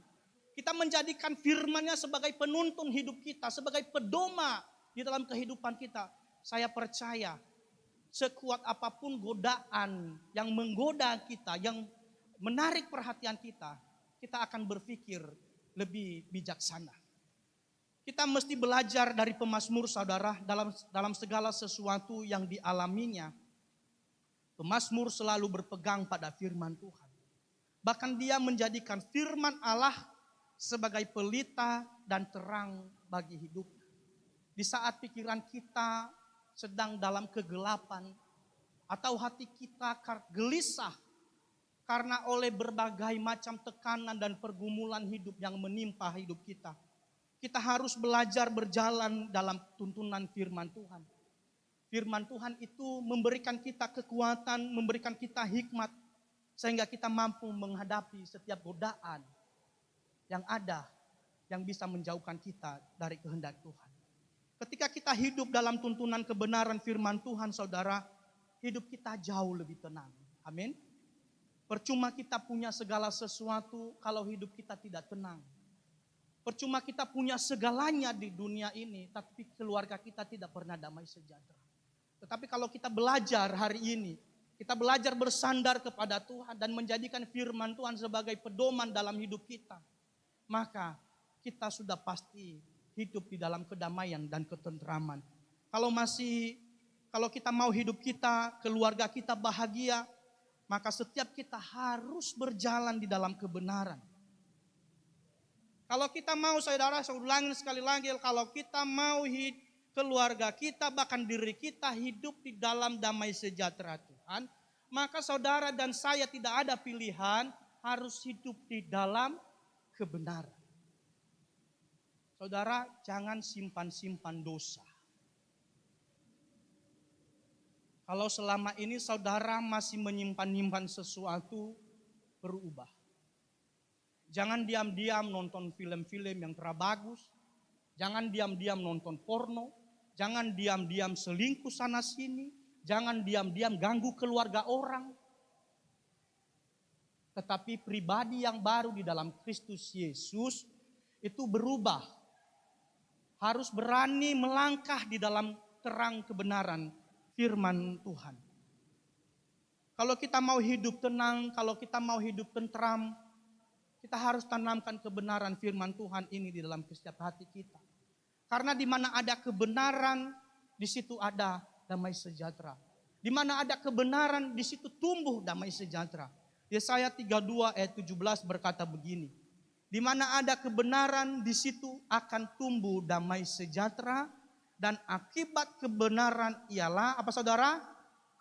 kita menjadikan firman-Nya sebagai penuntun hidup kita, sebagai pedoma di dalam kehidupan kita. Saya percaya sekuat apapun godaan yang menggoda kita, yang menarik perhatian kita, kita akan berpikir lebih bijaksana. Kita mesti belajar dari pemazmur saudara dalam segala sesuatu yang dialaminya. Pemazmur selalu berpegang pada firman Tuhan. Bahkan dia menjadikan firman Allah sebagai pelita dan terang bagi hidup. Di saat pikiran kita sedang dalam kegelapan atau hati kita gelisah karena oleh berbagai macam tekanan dan pergumulan hidup yang menimpa hidup kita. Kita harus belajar berjalan dalam tuntunan firman Tuhan. Firman Tuhan itu memberikan kita kekuatan, memberikan kita hikmat sehingga kita mampu menghadapi setiap godaan yang ada, yang bisa menjauhkan kita dari kehendak Tuhan. Ketika kita hidup dalam tuntunan kebenaran firman Tuhan, saudara, hidup kita jauh lebih tenang. Amin. Percuma kita punya segala sesuatu kalau hidup kita tidak tenang. Percuma kita punya segalanya di dunia ini, tapi keluarga kita tidak pernah damai sejahtera. Tetapi kalau kita belajar hari ini, kita belajar bersandar kepada Tuhan dan menjadikan firman Tuhan sebagai pedoman dalam hidup kita, maka kita sudah pasti hidup di dalam kedamaian dan ketentraman. Kalau kita mau hidup kita, keluarga kita bahagia, maka setiap kita harus berjalan di dalam kebenaran. Kalau kita mau, saudara, saya ulangi sekali lagi, kalau kita mau keluarga kita, bahkan diri kita hidup di dalam damai sejahtera Tuhan, maka saudara dan saya tidak ada pilihan, harus hidup di dalam kebenaran. Saudara, jangan simpan-simpan dosa. Kalau selama ini saudara masih menyimpan-nyimpan sesuatu, berubah. Jangan diam-diam nonton film-film yang terbagus. Jangan diam-diam nonton porno. Jangan diam-diam selingkuh sana sini. Jangan diam-diam ganggu keluarga orang. Tetapi pribadi yang baru di dalam Kristus Yesus itu berubah. Harus berani melangkah di dalam terang kebenaran firman Tuhan. Kalau kita mau hidup tenang, kalau kita mau hidup tentram, kita harus tanamkan kebenaran firman Tuhan ini di dalam setiap hati kita. Karena di mana ada kebenaran, di situ ada damai sejahtera. Di mana ada kebenaran, di situ tumbuh damai sejahtera. Yesaya 32 ayat 17 berkata begini. Di mana ada kebenaran, di situ akan tumbuh damai sejahtera. Dan akibat kebenaran ialah, apa saudara?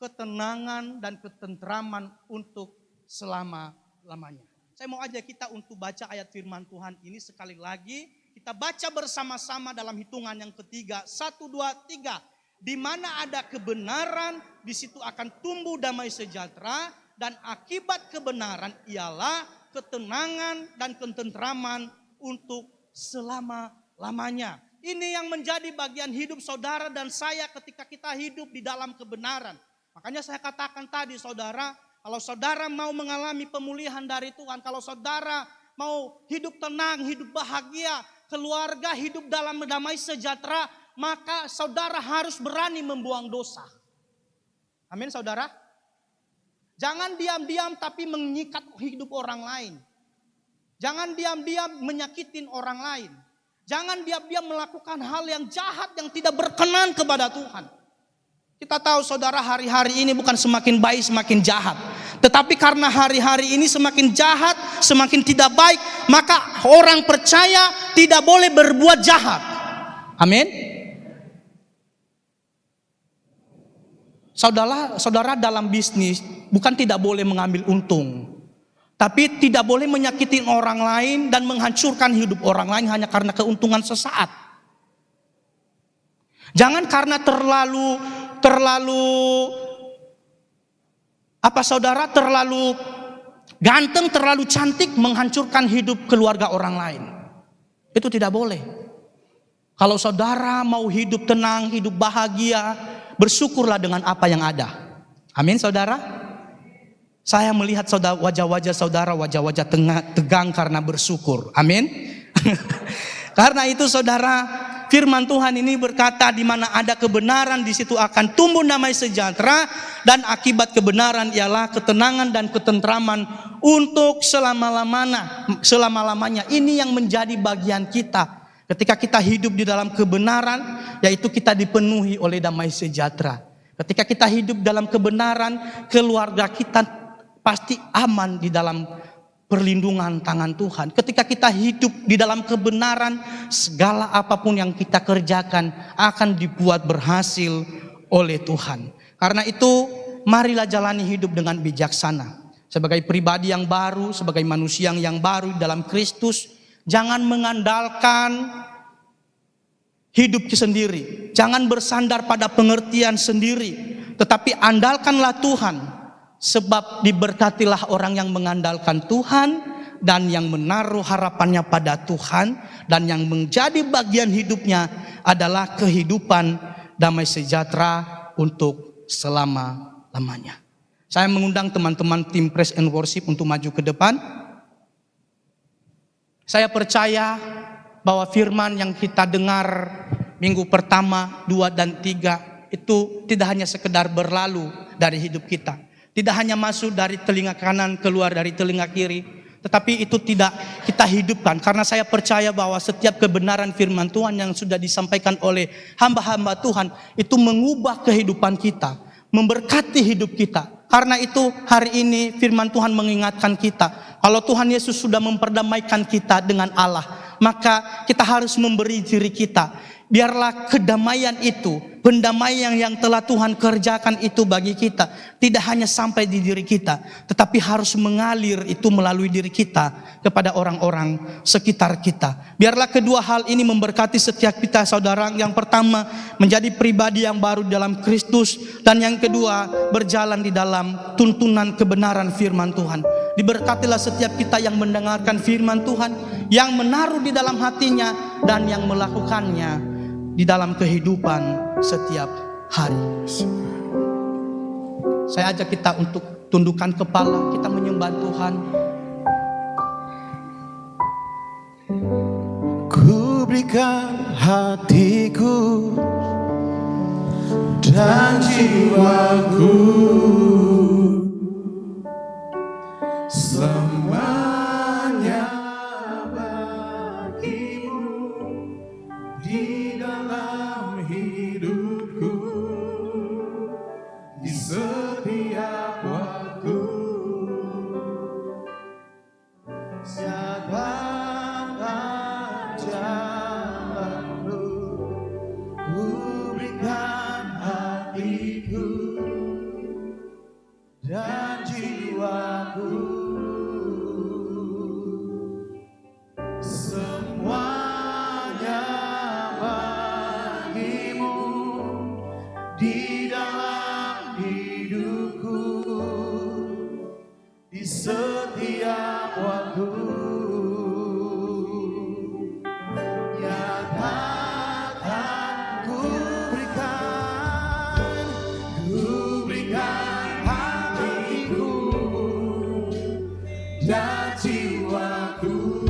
Ketenangan dan ketentraman untuk selama-lamanya. Saya mau ajak kita untuk baca ayat firman Tuhan ini sekali lagi. Kita baca bersama-sama dalam hitungan yang ketiga. 1, 2, 3. Di mana ada kebenaran, di situ akan tumbuh damai sejahtera. Dan akibat kebenaran ialah ketenangan dan ketentraman untuk selama-lamanya. Ini yang menjadi bagian hidup saudara dan saya ketika kita hidup di dalam kebenaran. Makanya saya katakan tadi saudara, kalau saudara mau mengalami pemulihan dari Tuhan, kalau saudara mau hidup tenang, hidup bahagia, keluarga hidup dalam damai sejahtera, maka saudara harus berani membuang dosa. Amin saudara. Jangan diam-diam tapi mengikat hidup orang lain. Jangan diam-diam menyakitin orang lain. Jangan diam-diam melakukan hal yang jahat yang tidak berkenan kepada Tuhan. Kita tahu saudara hari-hari ini bukan semakin baik semakin jahat. Tetapi karena hari-hari ini semakin jahat, semakin tidak baik, maka orang percaya tidak boleh berbuat jahat. Amin. Saudara dalam bisnis bukan tidak boleh mengambil untung. Tapi tidak boleh menyakiti orang lain dan menghancurkan hidup orang lain hanya karena keuntungan sesaat. Jangan karena terlalu saudara terlalu ganteng, terlalu cantik menghancurkan hidup keluarga orang lain. Itu tidak boleh. Kalau saudara mau hidup tenang, hidup bahagia, bersyukurlah dengan apa yang ada. Amin saudara. Saya melihat wajah-wajah saudara, wajah-wajah tegang karena bersyukur. Amin. Karena itu saudara, firman Tuhan ini berkata di mana ada kebenaran di situ akan tumbuh damai sejahtera, dan akibat kebenaran ialah ketenangan dan ketentraman untuk selama-lamanya. Ini yang menjadi bagian kita. Ketika kita hidup di dalam kebenaran, yaitu kita dipenuhi oleh damai sejahtera. Ketika kita hidup dalam kebenaran, keluarga kita pasti aman di dalam perlindungan tangan Tuhan. Ketika kita hidup di dalam kebenaran, segala apapun yang kita kerjakan akan dibuat berhasil oleh Tuhan. Karena itu, marilah jalani hidup dengan bijaksana. Sebagai pribadi yang baru, sebagai manusia yang baru dalam Kristus, jangan mengandalkan hidup sendiri. Jangan bersandar pada pengertian sendiri, tetapi andalkanlah Tuhan. Sebab diberkatilah orang yang mengandalkan Tuhan dan yang menaruh harapannya pada Tuhan, dan yang menjadi bagian hidupnya adalah kehidupan damai sejahtera untuk selama-lamanya. Saya mengundang teman-teman tim Praise and Worship untuk maju ke depan. Saya percaya bahwa firman yang kita dengar minggu pertama, 2 dan 3 itu tidak hanya sekedar berlalu dari hidup kita. Tidak hanya masuk dari telinga kanan, keluar dari telinga kiri. Tetapi itu tidak kita hidupkan. Karena saya percaya bahwa setiap kebenaran firman Tuhan yang sudah disampaikan oleh hamba-hamba Tuhan, itu mengubah kehidupan kita, memberkati hidup kita. Karena itu hari ini firman Tuhan mengingatkan kita, kalau Tuhan Yesus sudah memperdamaikan kita dengan Allah, maka kita harus memberi diri kita. Biarlah kedamaian itu, pendamaian yang telah Tuhan kerjakan itu bagi kita, tidak hanya sampai di diri kita, tetapi harus mengalir itu melalui diri kita kepada orang-orang sekitar kita. Biarlah kedua hal ini memberkati setiap kita saudara. Yang pertama, menjadi pribadi yang baru dalam Kristus, dan yang kedua, berjalan di dalam tuntunan kebenaran firman Tuhan. Diberkatilah setiap kita yang mendengarkan firman Tuhan, yang menaruh di dalam hatinya, dan yang melakukannya di dalam kehidupan setiap hari. Saya ajak kita untuk tundukkan kepala, kita menyembah Tuhan. Ku berikan hatiku dan jiwaku, semuanya bagimu di dalam hidupku, di setiap waktu. Siapakah jalanmu, ku berikan hatiku dan jiwaku, semuanya bagimu di dalam hidupku, di setiap waktu. Nyatakan ku berikan hatiku dan jiwaku,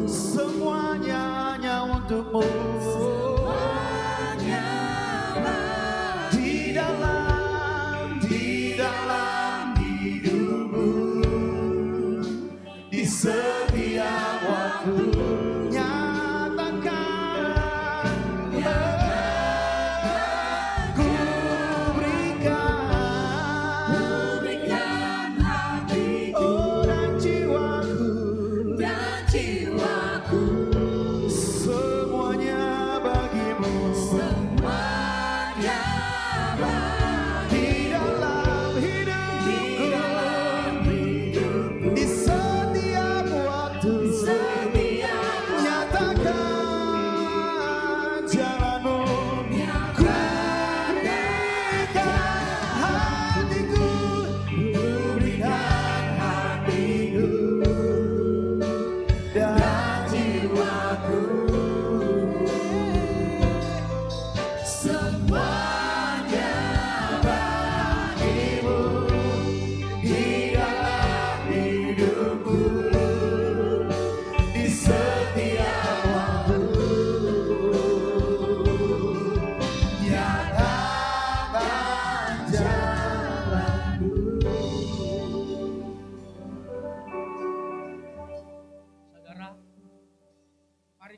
semuanya hanya untukmu. Di dalam hidupku, di setiap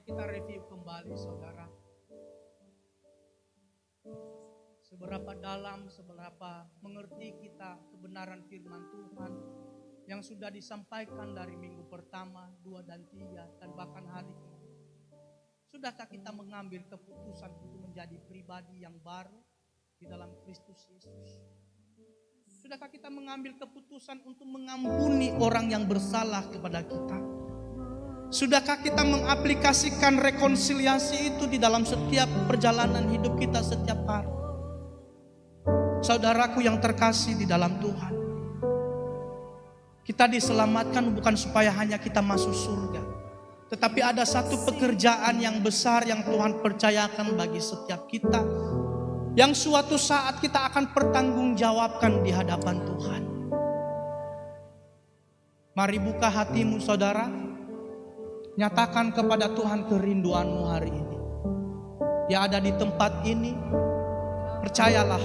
Mari kita review kembali saudara. Seberapa dalam, seberapa mengerti kita kebenaran firman Tuhan yang sudah disampaikan dari minggu pertama, 2 dan 3 dan bahkan hari ini. Sudahkah kita mengambil keputusan untuk menjadi pribadi yang baru di dalam Kristus Yesus? Sudahkah kita mengambil keputusan untuk mengampuni orang yang bersalah kepada kita? Sudahkah kita mengaplikasikan rekonsiliasi itu di dalam setiap perjalanan hidup kita setiap hari? Saudaraku yang terkasih di dalam Tuhan, kita diselamatkan bukan supaya hanya kita masuk surga, tetapi ada satu pekerjaan yang besar yang Tuhan percayakan bagi setiap kita, yang suatu saat kita akan pertanggungjawabkan di hadapan Tuhan. Mari buka hatimu saudara, nyatakan kepada Tuhan kerinduanmu hari ini. Ya ada di tempat ini, percayalah,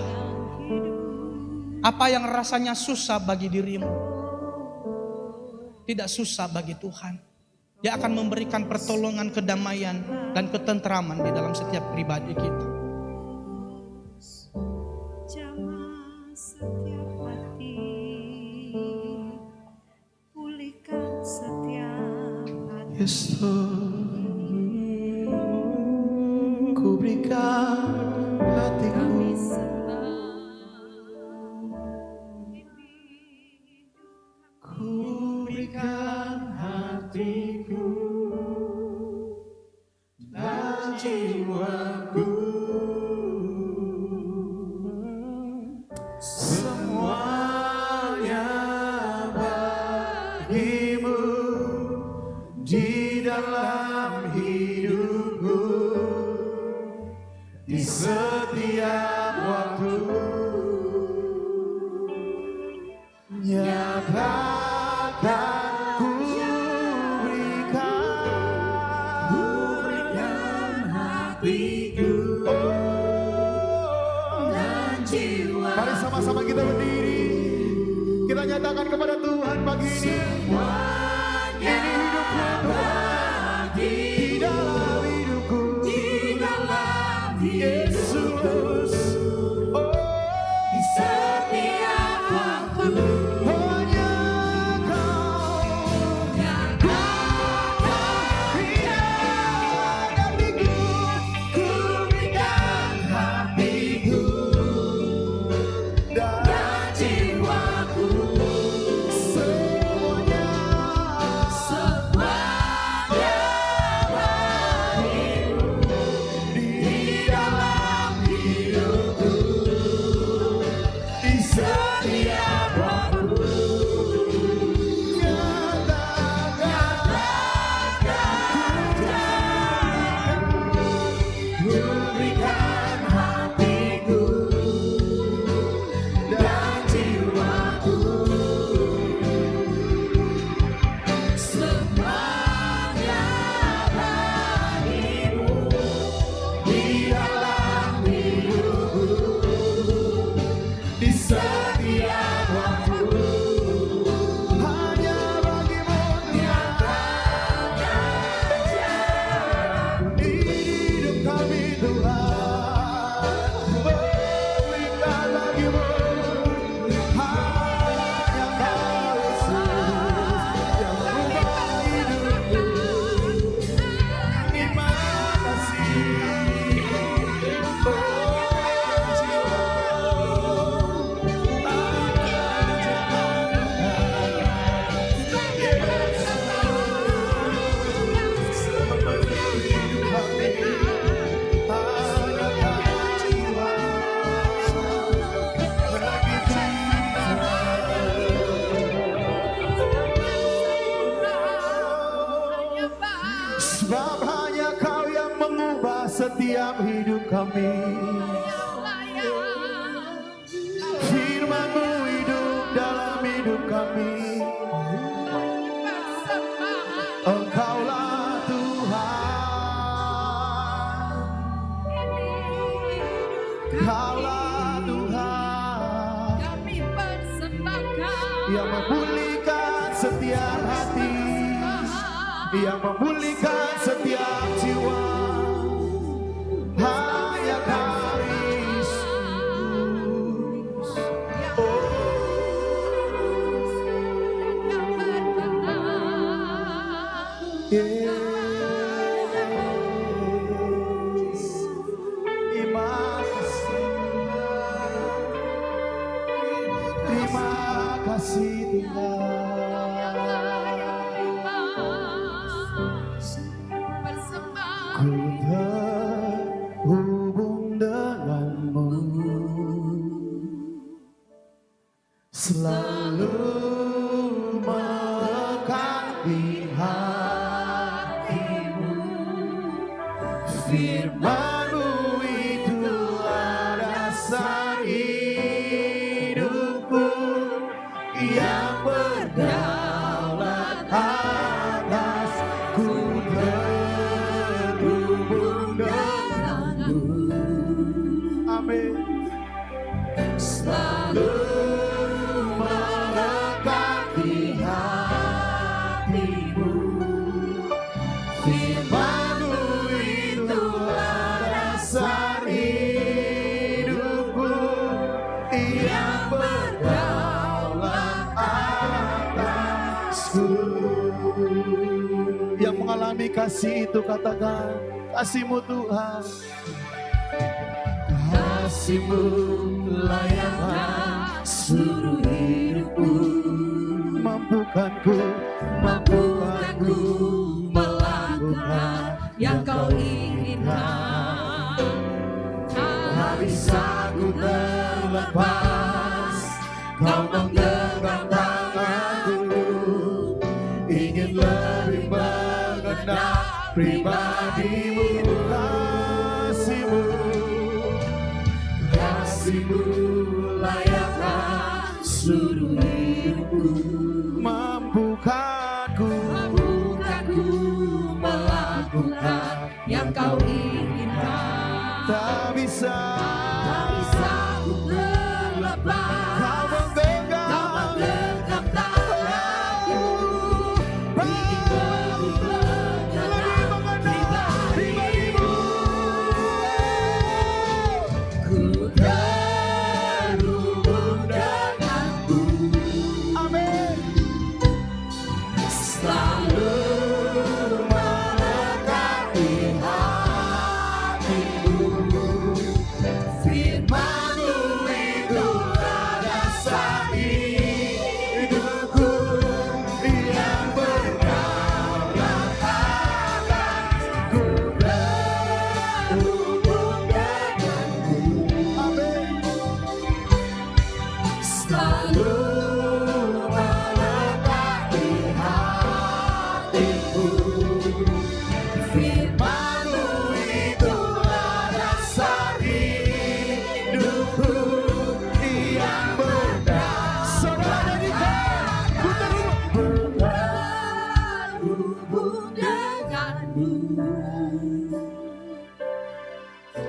apa yang rasanya susah bagi dirimu, tidak susah bagi Tuhan. Dia akan memberikan pertolongan, kedamaian, dan ketentraman di dalam setiap pribadi kita. Jamah setiap hati, pulihkan setiap hati. Yesus, ku berikan hatiku. Kami sembah, Ku berikan hatiku dan jiwaku, semuanya bagimu di dalam hidupku, di setiap waktu. Nyatakan ku berikan hatiku dan jiwa. Mari sama-sama kita berdiri, kita nyatakan kepada Tuhan pagi ini. Ini hidupku Tuhan, di dalam hidupku, di dalam Yesus. Oh, di setiap waktu. Sebab hanya Kau yang mengubah setiap hidup kami. Firman-Mu hidup dalam hidup kami. Engkaulah Tuhan, Kaulah Tuhan kami persembahkan yang memulihkan setiap hati. yang memulihkan setiap jiwa. Hanya Kristus. Terima kasih ku terhubung denganmu, selalu melekat di hatimu. Firman-Mu itulah dasar hidupku yang berdaulat atasku. Terhubung denganmu, amin. Selalu melekat di hatimu. Firman-Mu itulah dasar hidupku yang berdaulat atasku. Yang mengalami kasih itu katakan, kasih-Mu Tuhan. Kasih-Mu layaklah seluruh hidupku. Mampukanku melakukan yang Kau inginkan. Tak bisa ku terlepas, Kau menggenggam tanganku. Ingin lebih mengenal pribadi-Mu. Kasih-Mu layaklah seluruh hidupku. Mampukanku melakukan yang Kau inginkan. Tak bisa ku terlepas, Kau menggenggam tanganku. Ingin lebih mengenal pribadi-Mu. Ku terhubung denganmu, amin. Selalu melekat di hatimu. Firman-Mu itulah dasar hidupku yang berdaulat atasku. Terhubung denganmu, amin. Selalu melekat di hatiku. Firman-Mu itulah dasar hidupku yang berdaulat. Saudara nyanyikan, ku terhubung denganmu.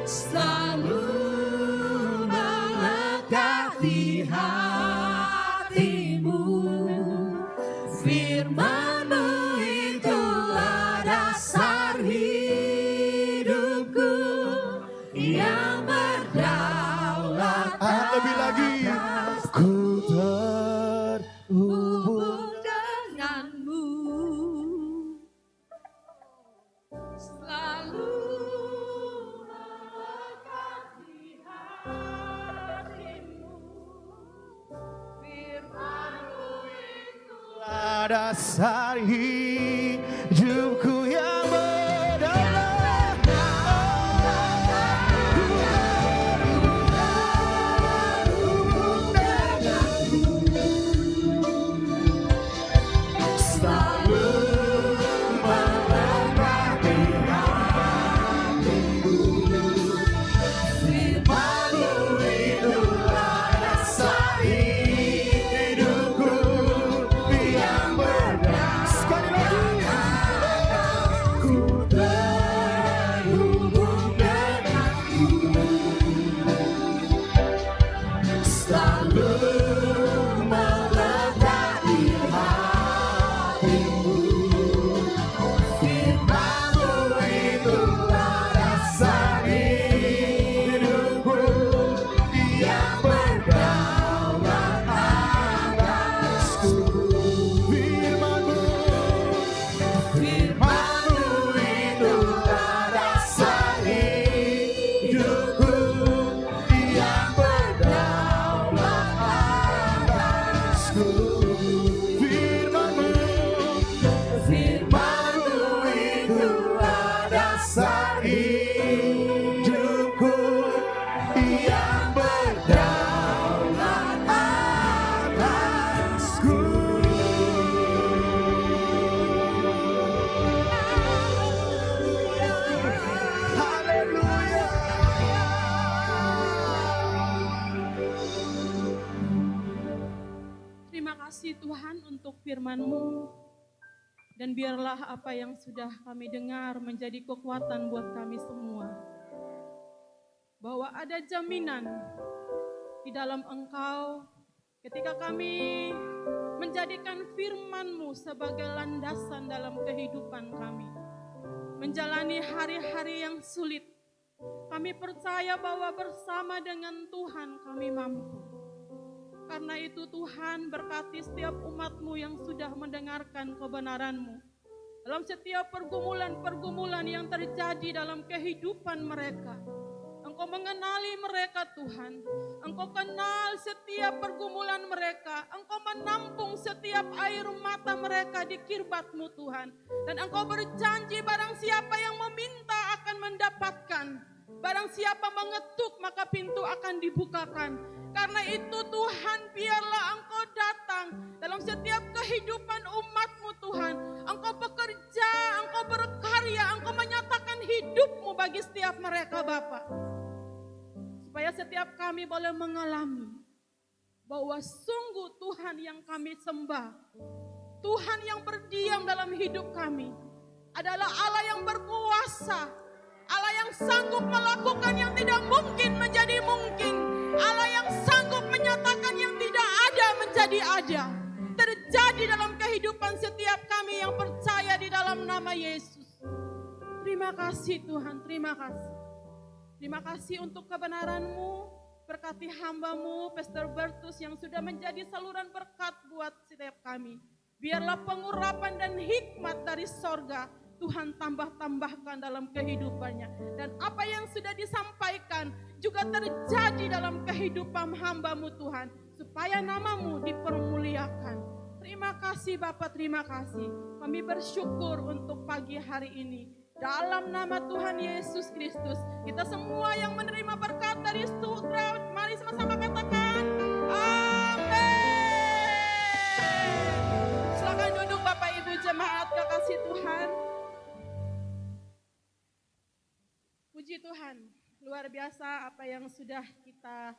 Selalu melekat di hatimu. Firman-Mu itulah dasar hidupku yang berdaulat. Lebih lagi, ku terhubung denganmu. Selalu melekat di hatimu. Firman-Mu itulah dasar hidupku yang berdaulat. Selalu melekat di hatimu. Firman-Mu itulah dasar hidupku yang berdaulat. Sekali lagi. Yesusku, firman-Mu, firman-Mu itu dasar hidupku yang berdaulat atasku. Haleluya. Terima kasih Tuhan untuk firman-Mu. Dan biarlah apa yang sudah kami dengar menjadi kekuatan buat kami semua. Bahwa ada jaminan di dalam Engkau ketika kami menjadikan firman-Mu sebagai landasan dalam kehidupan kami. Menjalani hari-hari yang sulit. Kami percaya bahwa bersama dengan Tuhan kami mampu. Karena itu Tuhan berkati setiap umat-Mu yang sudah mendengarkan kebenaran-Mu. Dalam setiap pergumulan-pergumulan yang terjadi dalam kehidupan mereka. Engkau mengenali mereka Tuhan. Engkau kenal setiap pergumulan mereka. Engkau menampung setiap air mata mereka di kirbat-Mu Tuhan. Dan Engkau berjanji barang siapa yang meminta akan mendapatkan. Barang siapa mengetuk maka pintu akan dibukakan. Karena itu Tuhan biarlah Engkau datang dalam setiap kehidupan umat-Mu Tuhan. Engkau bekerja, Engkau berkarya, Engkau menyatakan hidup-Mu bagi setiap mereka Bapa. Supaya setiap kami boleh mengalami bahwa sungguh Tuhan yang kami sembah, Tuhan yang berdiam dalam hidup kami adalah Allah yang berkuasa, Allah yang sanggup melakukan yang tidak mungkin menjadi mungkin, Allah yang sanggup menyatakan yang tidak ada menjadi ada. Terjadi dalam kehidupan setiap kami yang percaya di dalam nama Yesus. Terima kasih Tuhan, terima kasih. Terima kasih untuk kebenaran-Mu. Berkati hamba-Mu, Pastor Bertus yang sudah menjadi saluran berkat buat setiap kami. Biarlah pengurapan dan hikmat dari sorga Tuhan tambah-tambahkan dalam kehidupannya. Dan apa yang sudah disampaikan juga terjadi dalam kehidupan hamba-Mu Tuhan. Supaya nama-Mu dipermuliakan. Terima kasih Bapak, terima kasih. Kami bersyukur untuk pagi hari ini. Dalam nama Tuhan Yesus Kristus. Kita semua yang menerima berkat dari surga, mari sama-sama katakan amin. Silakan duduk Bapak Ibu jemaat kekasih Tuhan. Puji Tuhan, luar biasa apa yang sudah kita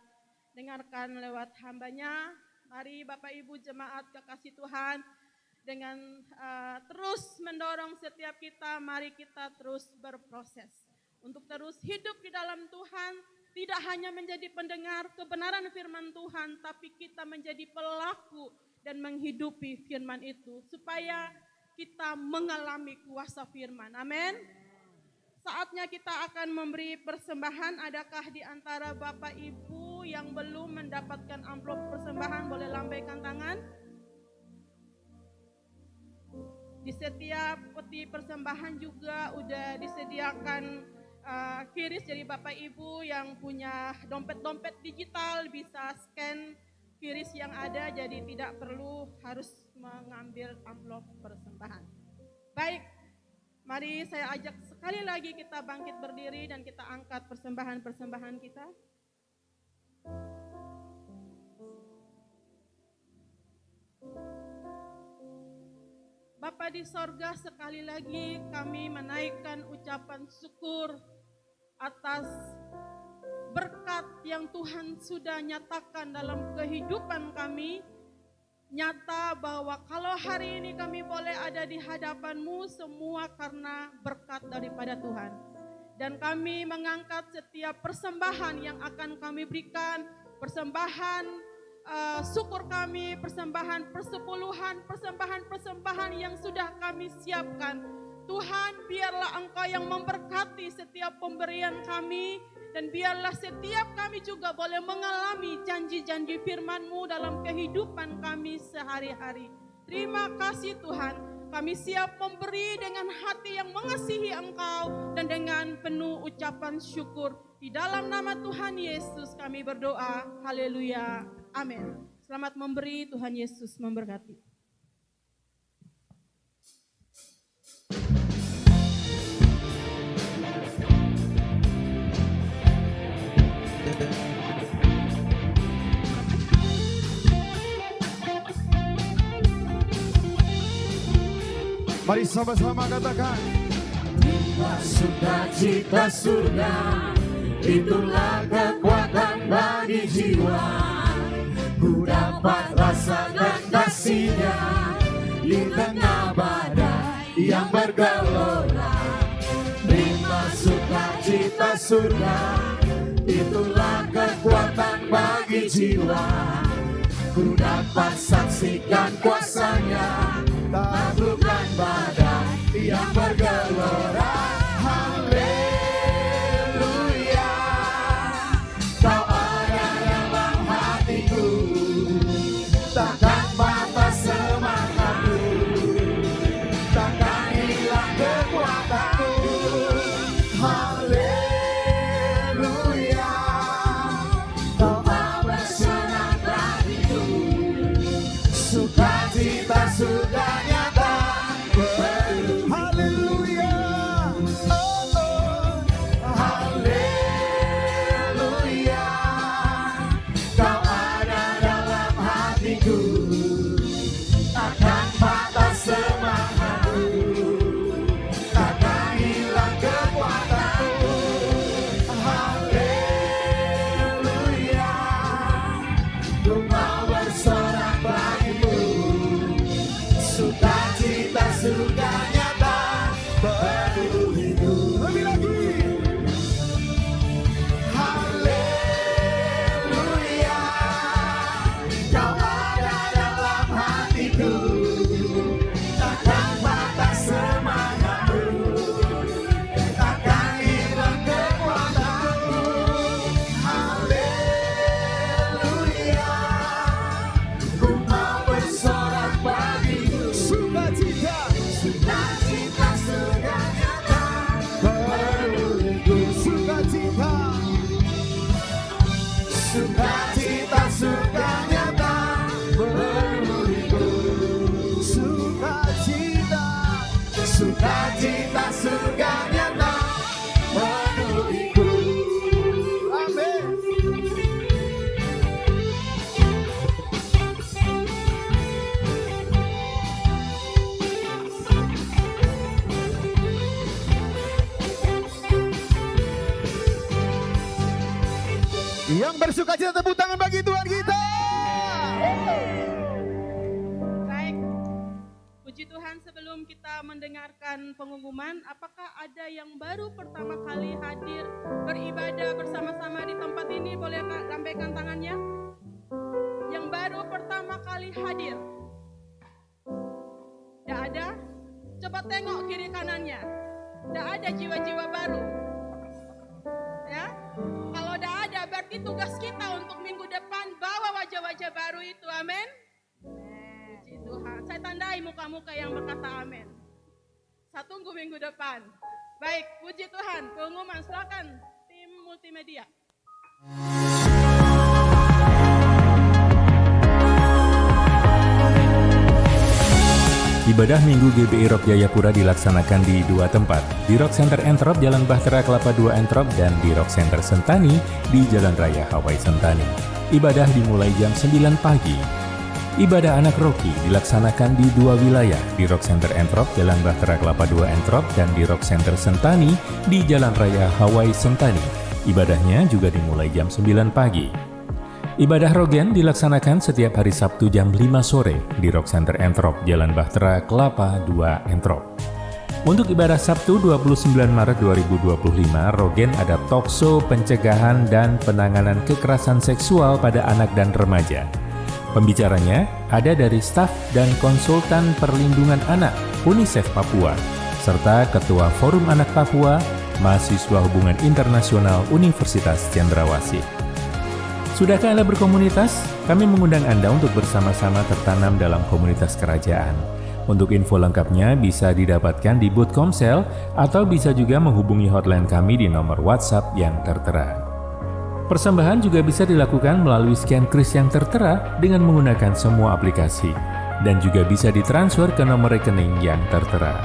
dengarkan lewat hamba-Nya. Mari Bapak Ibu jemaat kekasih Tuhan, dengan terus mendorong setiap kita, mari kita terus berproses. Untuk terus hidup di dalam Tuhan, tidak hanya menjadi pendengar kebenaran firman Tuhan, tapi kita menjadi pelaku dan menghidupi firman itu. Supaya kita mengalami kuasa firman. Amin. Saatnya kita akan memberi persembahan. Adakah di antara Bapak Ibu yang belum mendapatkan amplop persembahan, boleh lambaikan tangan. Di setiap peti persembahan juga udah disediakan kiris dari Bapak Ibu yang punya dompet-dompet digital, bisa scan kiris yang ada, jadi tidak perlu harus mengambil amplop persembahan. Baik, mari saya ajak sekali lagi kita bangkit berdiri dan kita angkat persembahan-persembahan kita. Bapa di sorga, sekali lagi kami menaikkan ucapan syukur atas berkat yang Tuhan sudah nyatakan dalam kehidupan kami. Nyata bahwa kalau hari ini kami boleh ada di hadapan-Mu, semua karena berkat daripada Tuhan. Dan kami mengangkat setiap persembahan yang akan kami berikan, persembahan syukur kami, persembahan persepuluhan, persembahan yang sudah kami siapkan. Tuhan, biarlah Engkau yang memberkati setiap pemberian kami, dan biarlah setiap kami juga boleh mengalami janji-janji firman-Mu dalam kehidupan kami sehari-hari. Terima kasih Tuhan, kami siap memberi dengan hati yang mengasihi Engkau dan dengan penuh ucapan syukur. Di dalam nama Tuhan Yesus kami berdoa, haleluya, amin. Selamat memberi, Tuhan Yesus memberkati. Mari sama-sama katakan. Sukacita surga, itulah kekuatan bagi jiwa. Ku dapat rasakan kasih-Nya di tengah badai yang bergelora. Terima sukacita surga, itulah kekuatan bagi jiwa. Ku dapat saksikan kuasa-Nya, taklukkan badai yang bergelora. Haleluya, Kau ada dalam hatiku, takkan patah semangatku, takkan hilang kekuatanku. Haleluya, Kau bersenang hatiku, sukacita surga nyata. Haleluya. Haleluya, Kau ada dalam hatiku, takkan patah semangatku, takkan hilang kekuatanku. Haleluya, ku mau bersorak bagimu, sukacita surga nyata penuhiku. Lebih lagi. Haleluya, Kau ada dalam hatiku, takkan patah semangatku, takkan hilang kekuatanku. Haleluya, ku mau bersorak bagimu, Sukacita. sukacita surga nyata penuhiku. Sukacita. Sukacita surga nyata penuhiku. Sukacita. Sukacita surga nyata penuhiku. Amin. Yang bersukacita tepuk tangan bagi Tuhan kita. Baik, puji Tuhan, sebelum kita mendengarkan pengumuman, apakah ada yang baru pertama kali hadir beribadah bersama-sama di tempat ini? Boleh lambaikan tangannya. Yang baru pertama kali hadir. Tidak ada? Coba tengok kiri kanannya. Tidak ada jiwa-jiwa baru. Ya, kalau tidak ada berarti tugas kita untuk minggu depan bawa wajah-wajah baru itu, amin. Puji Tuhan, saya tandai muka-muka yang berkata amin. Saya tunggu minggu depan. Baik, puji Tuhan, pengumuman silakan tim multimedia. Ibadah Minggu GBI Rock Jayapura dilaksanakan di dua tempat, di Rock Center Entrop Jalan Bahtera Kelapa 2 Entrop dan di Rock Center Sentani di Jalan Raya Hawaii Sentani. Ibadah dimulai jam 9 pagi. Ibadah anak Rocky dilaksanakan di dua wilayah, di Rock Center Entrop Jalan Bahtera Kelapa 2 Entrop dan di Rock Center Sentani di Jalan Raya Hawaii Sentani. Ibadahnya juga dimulai jam 9 pagi. Ibadah Rogen dilaksanakan setiap hari Sabtu jam 5 sore di Rock Center Entrop, Jalan Bahtera Kelapa 2 Entrop. Untuk ibadah Sabtu 29 Maret 2025, Rogen ada talkshow pencegahan dan penanganan kekerasan seksual pada anak dan remaja. Pembicaranya ada dari staf dan konsultan perlindungan anak UNICEF Papua, serta Ketua Forum Anak Papua, Mahasiswa Hubungan Internasional Universitas Cendrawasih. Sudahkah Anda berkomunitas? Kami mengundang Anda untuk bersama-sama tertanam dalam komunitas kerajaan. Untuk info lengkapnya bisa didapatkan di booth Komsel atau bisa juga menghubungi hotline kami di nomor WhatsApp yang tertera. Persembahan juga bisa dilakukan melalui scan kris yang tertera dengan menggunakan semua aplikasi dan juga bisa ditransfer ke nomor rekening yang tertera.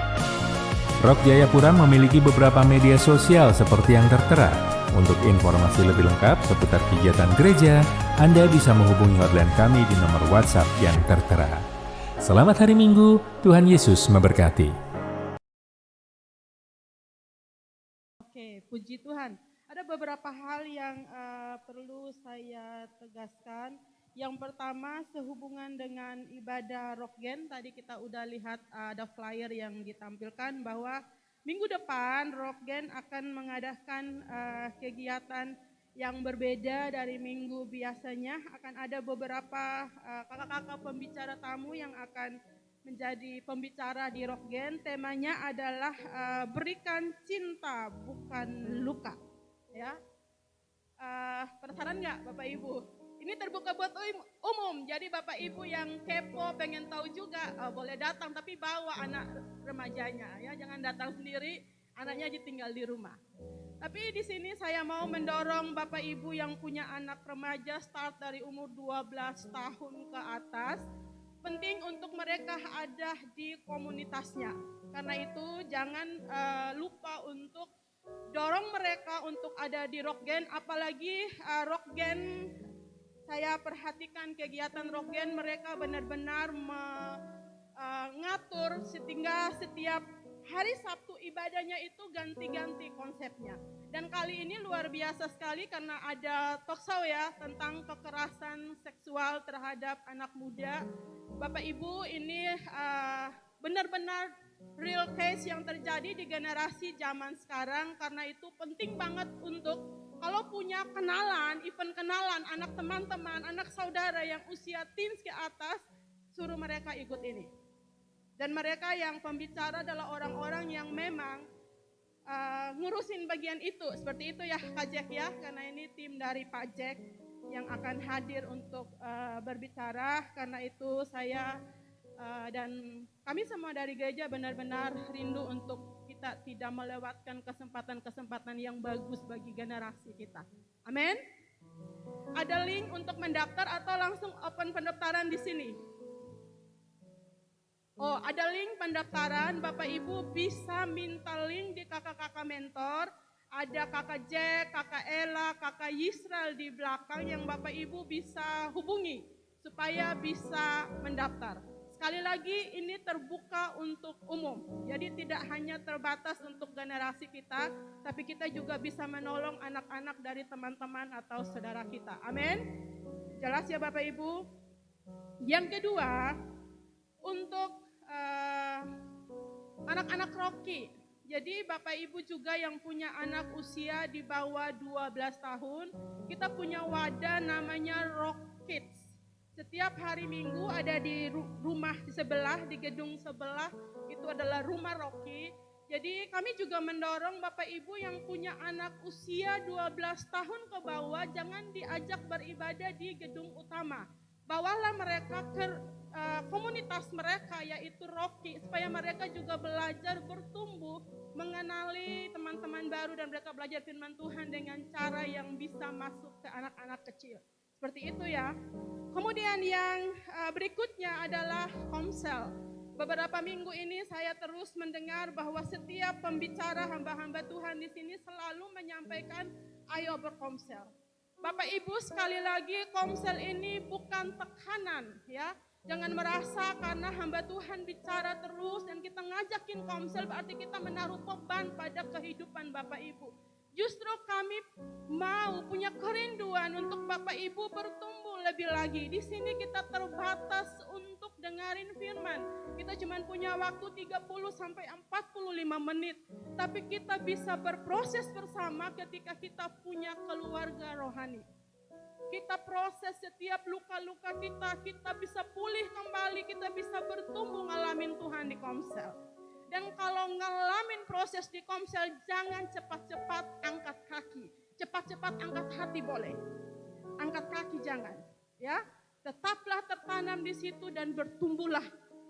Rock Jayapura memiliki beberapa media sosial seperti yang tertera. Untuk informasi lebih lengkap seputar kegiatan gereja, Anda bisa menghubungi hotline kami di nomor WhatsApp yang tertera. Selamat hari Minggu, Tuhan Yesus memberkati. Oke, puji Tuhan. Ada beberapa hal yang perlu saya tegaskan. Yang pertama sehubungan dengan ibadah Rockgen. Tadi kita udah lihat ada flyer yang ditampilkan bahwa minggu depan Rockgen akan mengadakan kegiatan yang berbeda dari minggu biasanya. Akan ada beberapa kakak-kakak pembicara tamu yang akan menjadi pembicara di Rockgen. Temanya adalah berikan cinta bukan luka. Ya, penasaran nggak Bapak Ibu? Ini terbuka buat umum, jadi Bapak Ibu yang kepo pengen tahu juga boleh datang, tapi bawa anak remajanya ya, jangan datang sendiri, anaknya ditinggal di rumah. Tapi di sini saya mau mendorong Bapak Ibu yang punya anak remaja start dari umur 12 tahun ke atas, penting untuk mereka ada di komunitasnya. Karena itu jangan lupa untuk dorong mereka untuk ada di Rockgen, apalagi Rockgen, saya perhatikan kegiatan Rockgen mereka benar-benar mengatur sehingga setiap hari Sabtu ibadahnya itu ganti-ganti konsepnya. Dan kali ini luar biasa sekali karena ada talkshow ya tentang kekerasan seksual terhadap anak muda. Bapak Ibu, ini benar-benar real case yang terjadi di generasi zaman sekarang. Karena itu penting banget untuk kalau punya kenalan, event kenalan, anak teman-teman, anak saudara yang usia teens ke atas, suruh mereka ikut ini. Dan mereka yang pembicara adalah orang-orang yang memang ngurusin bagian itu. Seperti itu ya Kak Jack ya, karena ini tim dari Pak Jack yang akan hadir untuk berbicara. Karena itu saya dan kami semua dari gereja benar-benar rindu untuk kita tidak melewatkan kesempatan-kesempatan yang bagus bagi generasi kita. Amin. Ada link untuk mendaftar atau langsung open pendaftaran di sini? Oh, ada link pendaftaran. Bapak Ibu bisa minta link di kakak-kakak mentor. Ada kakak Jack, kakak Ella, kakak Yisrael di belakang yang Bapak Ibu bisa hubungi supaya bisa mendaftar. Sekali lagi ini terbuka untuk umum, jadi tidak hanya terbatas untuk generasi kita, tapi kita juga bisa menolong anak-anak dari teman-teman atau saudara kita. Amin. Jelas ya Bapak Ibu. Yang kedua, untuk anak-anak Rocky. Jadi Bapak Ibu juga yang punya anak usia di bawah 12 tahun, kita punya wadah namanya Rock Kids. Setiap hari Minggu ada di rumah di sebelah, di gedung sebelah, itu adalah rumah Rocky. Jadi kami juga mendorong Bapak Ibu yang punya anak usia 12 tahun ke bawah, jangan diajak beribadah di gedung utama. Bawalah mereka ke komunitas mereka yaitu Rocky, supaya mereka juga belajar bertumbuh, mengenali teman-teman baru dan mereka belajar firman Tuhan dengan cara yang bisa masuk ke anak-anak kecil. Seperti itu ya. Kemudian yang berikutnya adalah komsel. Beberapa minggu ini saya terus mendengar bahwa setiap pembicara hamba-hamba Tuhan di sini selalu menyampaikan ayo berkomsel. Bapak Ibu sekali lagi komsel ini bukan tekanan ya. Jangan merasa karena hamba Tuhan bicara terus dan kita ngajakin komsel berarti kita menaruh beban pada kehidupan Bapak Ibu. Justru kami mau punya kerinduan untuk Bapak Ibu bertumbuh lebih lagi. Di sini kita terbatas untuk dengerin firman. Kita cuma punya waktu 30 sampai 45 menit. Tapi kita bisa berproses bersama ketika kita punya keluarga rohani. Kita proses setiap luka-luka kita bisa pulih kembali, kita bisa bertumbuh ngalamin Tuhan di komsel. Dan kalau ngalamin proses di komsel, jangan cepat-cepat angkat kaki. Cepat-cepat angkat hati boleh. Angkat kaki jangan. Ya, tetaplah tertanam di situ dan bertumbuhlah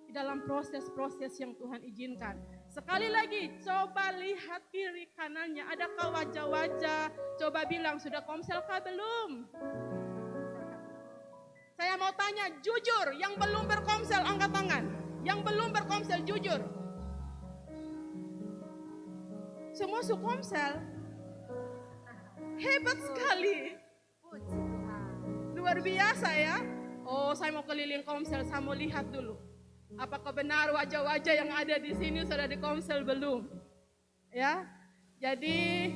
di dalam proses-proses yang Tuhan izinkan. Sekali lagi, coba lihat kiri kanannya. Adakah wajah-wajah? Coba bilang, sudah komsel kah belum? Saya mau tanya, jujur, yang belum berkomsel angkat tangan. Yang belum berkomsel, jujur. Semua su komsel. Hebat sekali. Luar biasa ya. Oh, saya mau keliling komsel, saya mau lihat dulu. Apakah benar wajah-wajah yang ada di sini sudah di komsel belum? Ya, jadi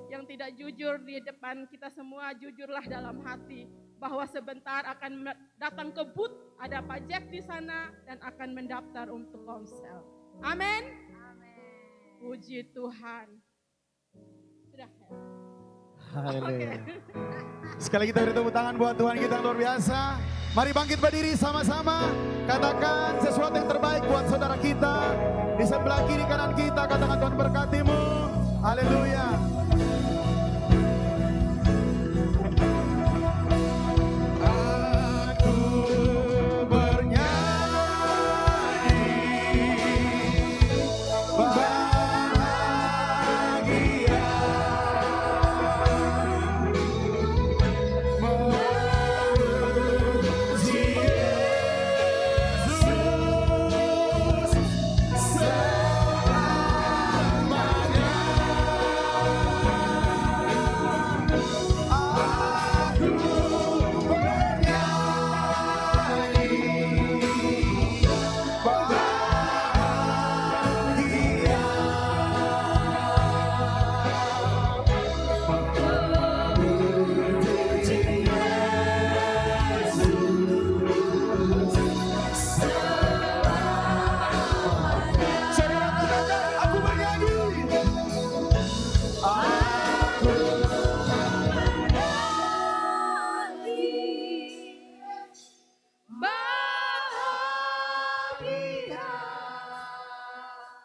yang tidak jujur di depan kita semua, jujurlah dalam hati bahwa sebentar akan datang ke booth, ada Pak Jack di sana dan akan mendaftar untuk komsel. Amin. Puji Tuhan. Sudah ya. Haleluya. Sekali lagi kita beri tepuk tangan buat Tuhan kita yang luar biasa. Mari bangkit berdiri sama-sama. Katakan sesuatu yang terbaik buat saudara kita. Di sebelah kiri kanan kita, katakan Tuhan berkatimu. Haleluya. Aku bernyanyi bahagia.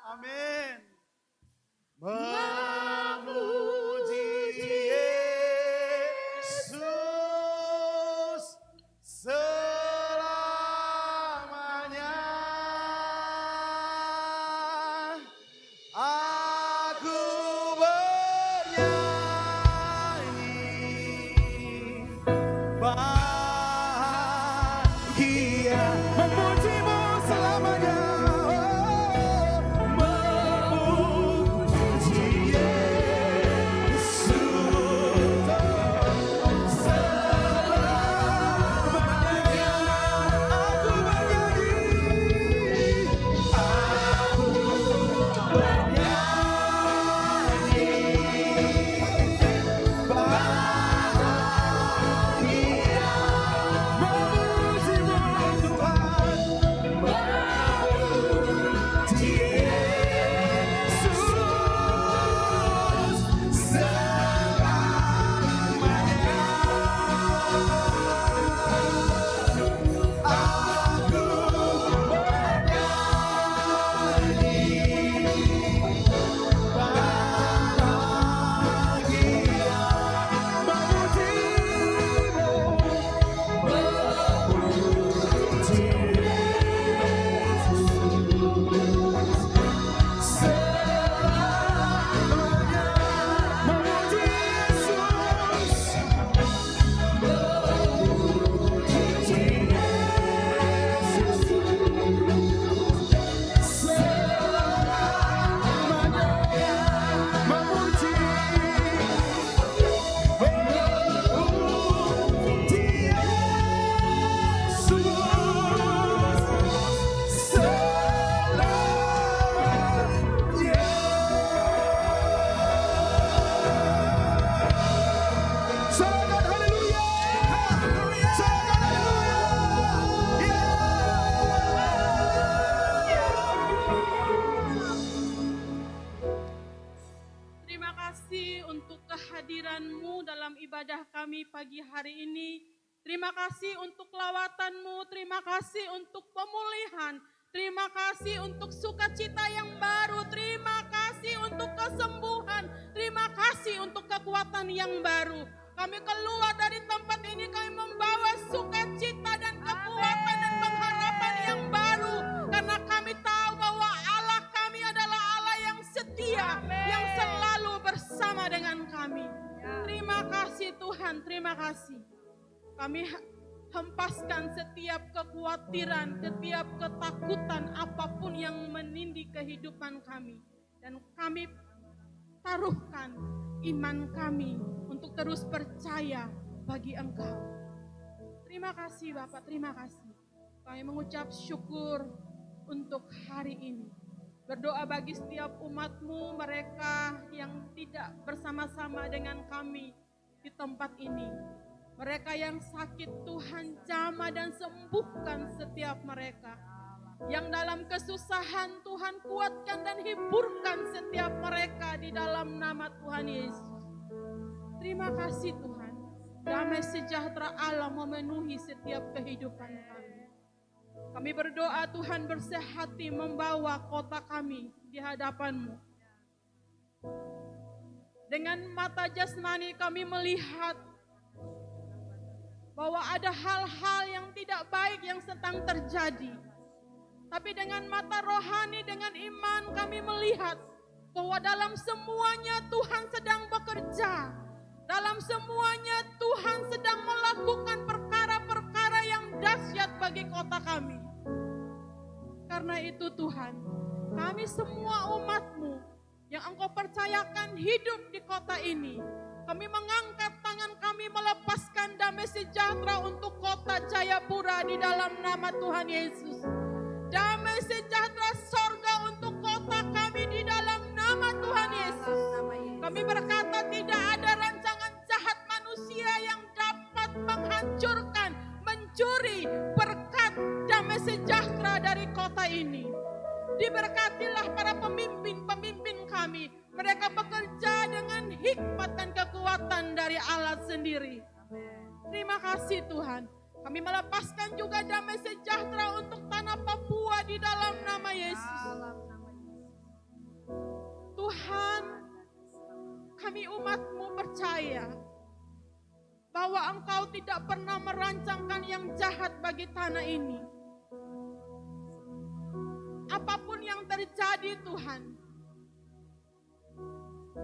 Amin. Memuji Yesus selamanya. Aku bernyanyi bahagia, memujimu selamanya. Terima kasih untuk kehadiran-Mu dalam ibadah kami pagi hari ini. Terima kasih untuk lawatan-Mu, terima kasih untuk pemulihan, terima kasih untuk sukacita yang baru, terima kasih untuk kesembuhan, terima kasih untuk kekuatan yang baru. Kami keluar dari tempat ini, kami membawa sukacita dan kekuatan dan pengharapan yang baru. Karena kami tahu bahwa Allah kami adalah Allah kasih. Kami hempaskan setiap kekhawatiran, setiap ketakutan apapun yang menindih kehidupan kami. Dan kami taruhkan iman kami untuk terus percaya bagi Engkau. Terima kasih Bapak, terima kasih. Kami mengucap syukur untuk hari ini. Berdoa bagi setiap umat-Mu, mereka yang tidak bersama-sama dengan kami di tempat ini. Mereka yang sakit, Tuhan jamah dan sembuhkan setiap mereka. Yang dalam kesusahan, Tuhan kuatkan dan hiburkan setiap mereka di dalam nama Tuhan Yesus. Terima kasih Tuhan. Damai sejahtera Allah memenuhi setiap kehidupan kami. Kami berdoa Tuhan bersehati membawa kota kami di hadapan-Mu. Dengan mata jasmani kami melihat bahwa ada hal-hal yang tidak baik yang sedang terjadi. Tapi dengan mata rohani, dengan iman kami melihat bahwa dalam semuanya Tuhan sedang bekerja. Dalam semuanya Tuhan sedang melakukan perkara-perkara yang dahsyat bagi kota kami. Karena itu Tuhan, kami semua umat-Mu yang Engkau percayakan hidup di kota ini, kami mengangkat tangan kami melepaskan damai sejahtera untuk kota Jayapura di dalam nama Tuhan Yesus. Damai sejahtera sorga untuk kota kami di dalam nama Tuhan Yesus. Kami berkata tidak ada rancangan jahat manusia yang dapat menghancurkan, mencuri berkat damai sejahtera dari kota ini. Diberkatilah para pemimpin-pemimpin kami. Mereka bekerja dengan hikmat dan kekuatan dari Allah sendiri. Terima kasih Tuhan. Kami melepaskan juga damai sejahtera untuk tanah Papua di dalam nama Yesus. Tuhan, kami umat-Mu percaya bahwa Engkau tidak pernah merancangkan yang jahat bagi tanah ini. Apapun yang terjadi Tuhan,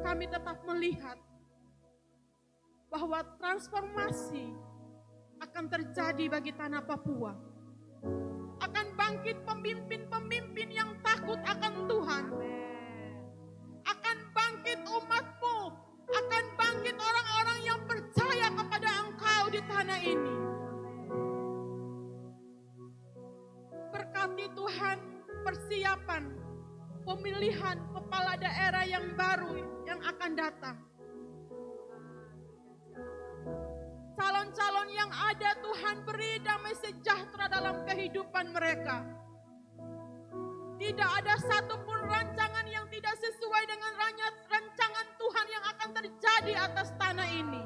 kami tetap melihat bahwa transformasi akan terjadi bagi tanah Papua. Akan bangkit pemimpin-pemimpin yang takut akan Tuhan. Akan bangkit umat-Mu. Akan bangkit orang-orang yang percaya kepada Engkau di tanah ini. Berkati Tuhan persiapan pemilihan kepala daerah yang baru yang akan datang. Calon-calon yang ada Tuhan beri damai sejahtera dalam kehidupan mereka. Tidak ada satupun rancangan yang tidak sesuai dengan rancangan Tuhan yang akan terjadi atas tanah ini.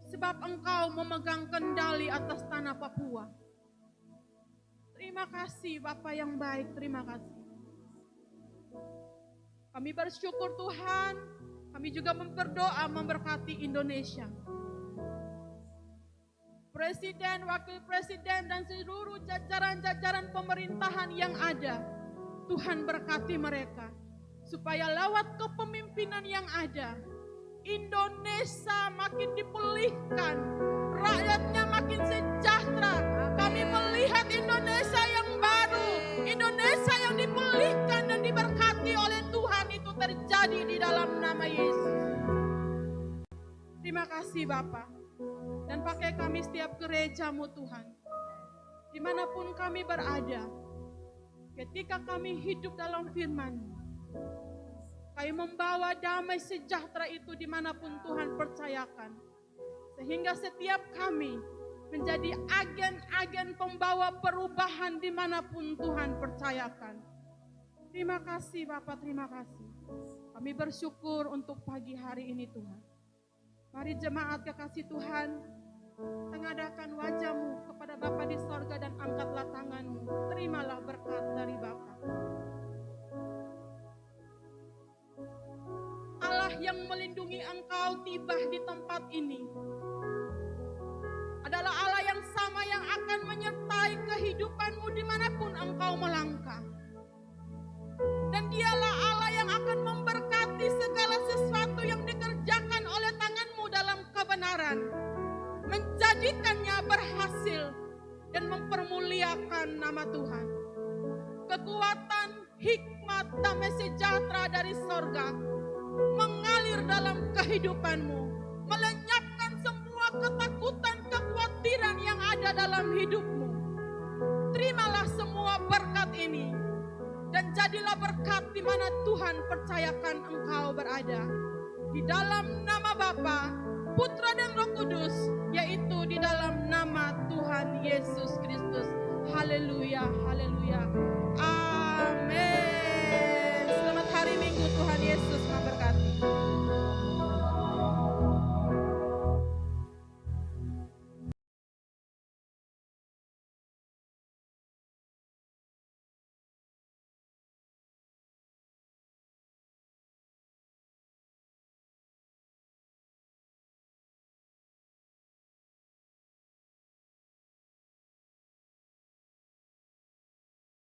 Sebab Engkau memegang kendali atas tanah Papua. Terima kasih Bapa yang baik, terima kasih. Kami bersyukur Tuhan, kami juga berdoa memberkati Indonesia. Presiden, wakil presiden, dan seluruh jajaran-jajaran pemerintahan yang ada, Tuhan berkati mereka. Supaya lewat kepemimpinan yang ada, Indonesia makin dipulihkan, rakyatnya makin sejahtera. Kami melihat Indonesia yang baru, Indonesia yang dipulihkan dan diberkati oleh Tuhan itu terjadi di dalam nama Yesus. Terima kasih Bapa. Dan pakai kami setiap gereja-Mu Tuhan. Dimanapun kami berada, ketika kami hidup dalam firman-Mu, kami membawa damai sejahtera itu dimanapun Tuhan percayakan. Sehingga setiap kami menjadi agen-agen pembawa perubahan dimanapun Tuhan percayakan. Terima kasih Bapak, terima kasih. Kami bersyukur untuk pagi hari ini Tuhan. Mari jemaat kekasih Tuhan, tengadahkan wajah-Mu kepada Bapa di sorga dan angkatlah tangan-Mu. Terimalah berkat dari Bapa. Allah yang melindungi engkau tiba di tempat ini adalah Allah yang sama yang akan menyertai kehidupanmu dimanapun engkau melangkah. Dan dialah Allah yang akan memberkati segala sesuatu yang dikerjakan oleh tanganmu dalam kebenaran. dalam nama Tuhan. Kekuatan, hikmat, damai sejahtera dari sorga mengalir dalam kehidupanmu, melenyapkan semua ketakutan, kekhawatiran yang ada dalam hidupmu. Terimalah semua berkat ini dan jadilah berkat di mana Tuhan percayakan engkau berada. Di dalam nama Bapa, Putra dan Roh Kudus, yaitu di dalam nama Tuhan Yesus Kristus. Haleluya, haleluya. Amin. Selamat hari Minggu, Tuhan Yesus memberkati.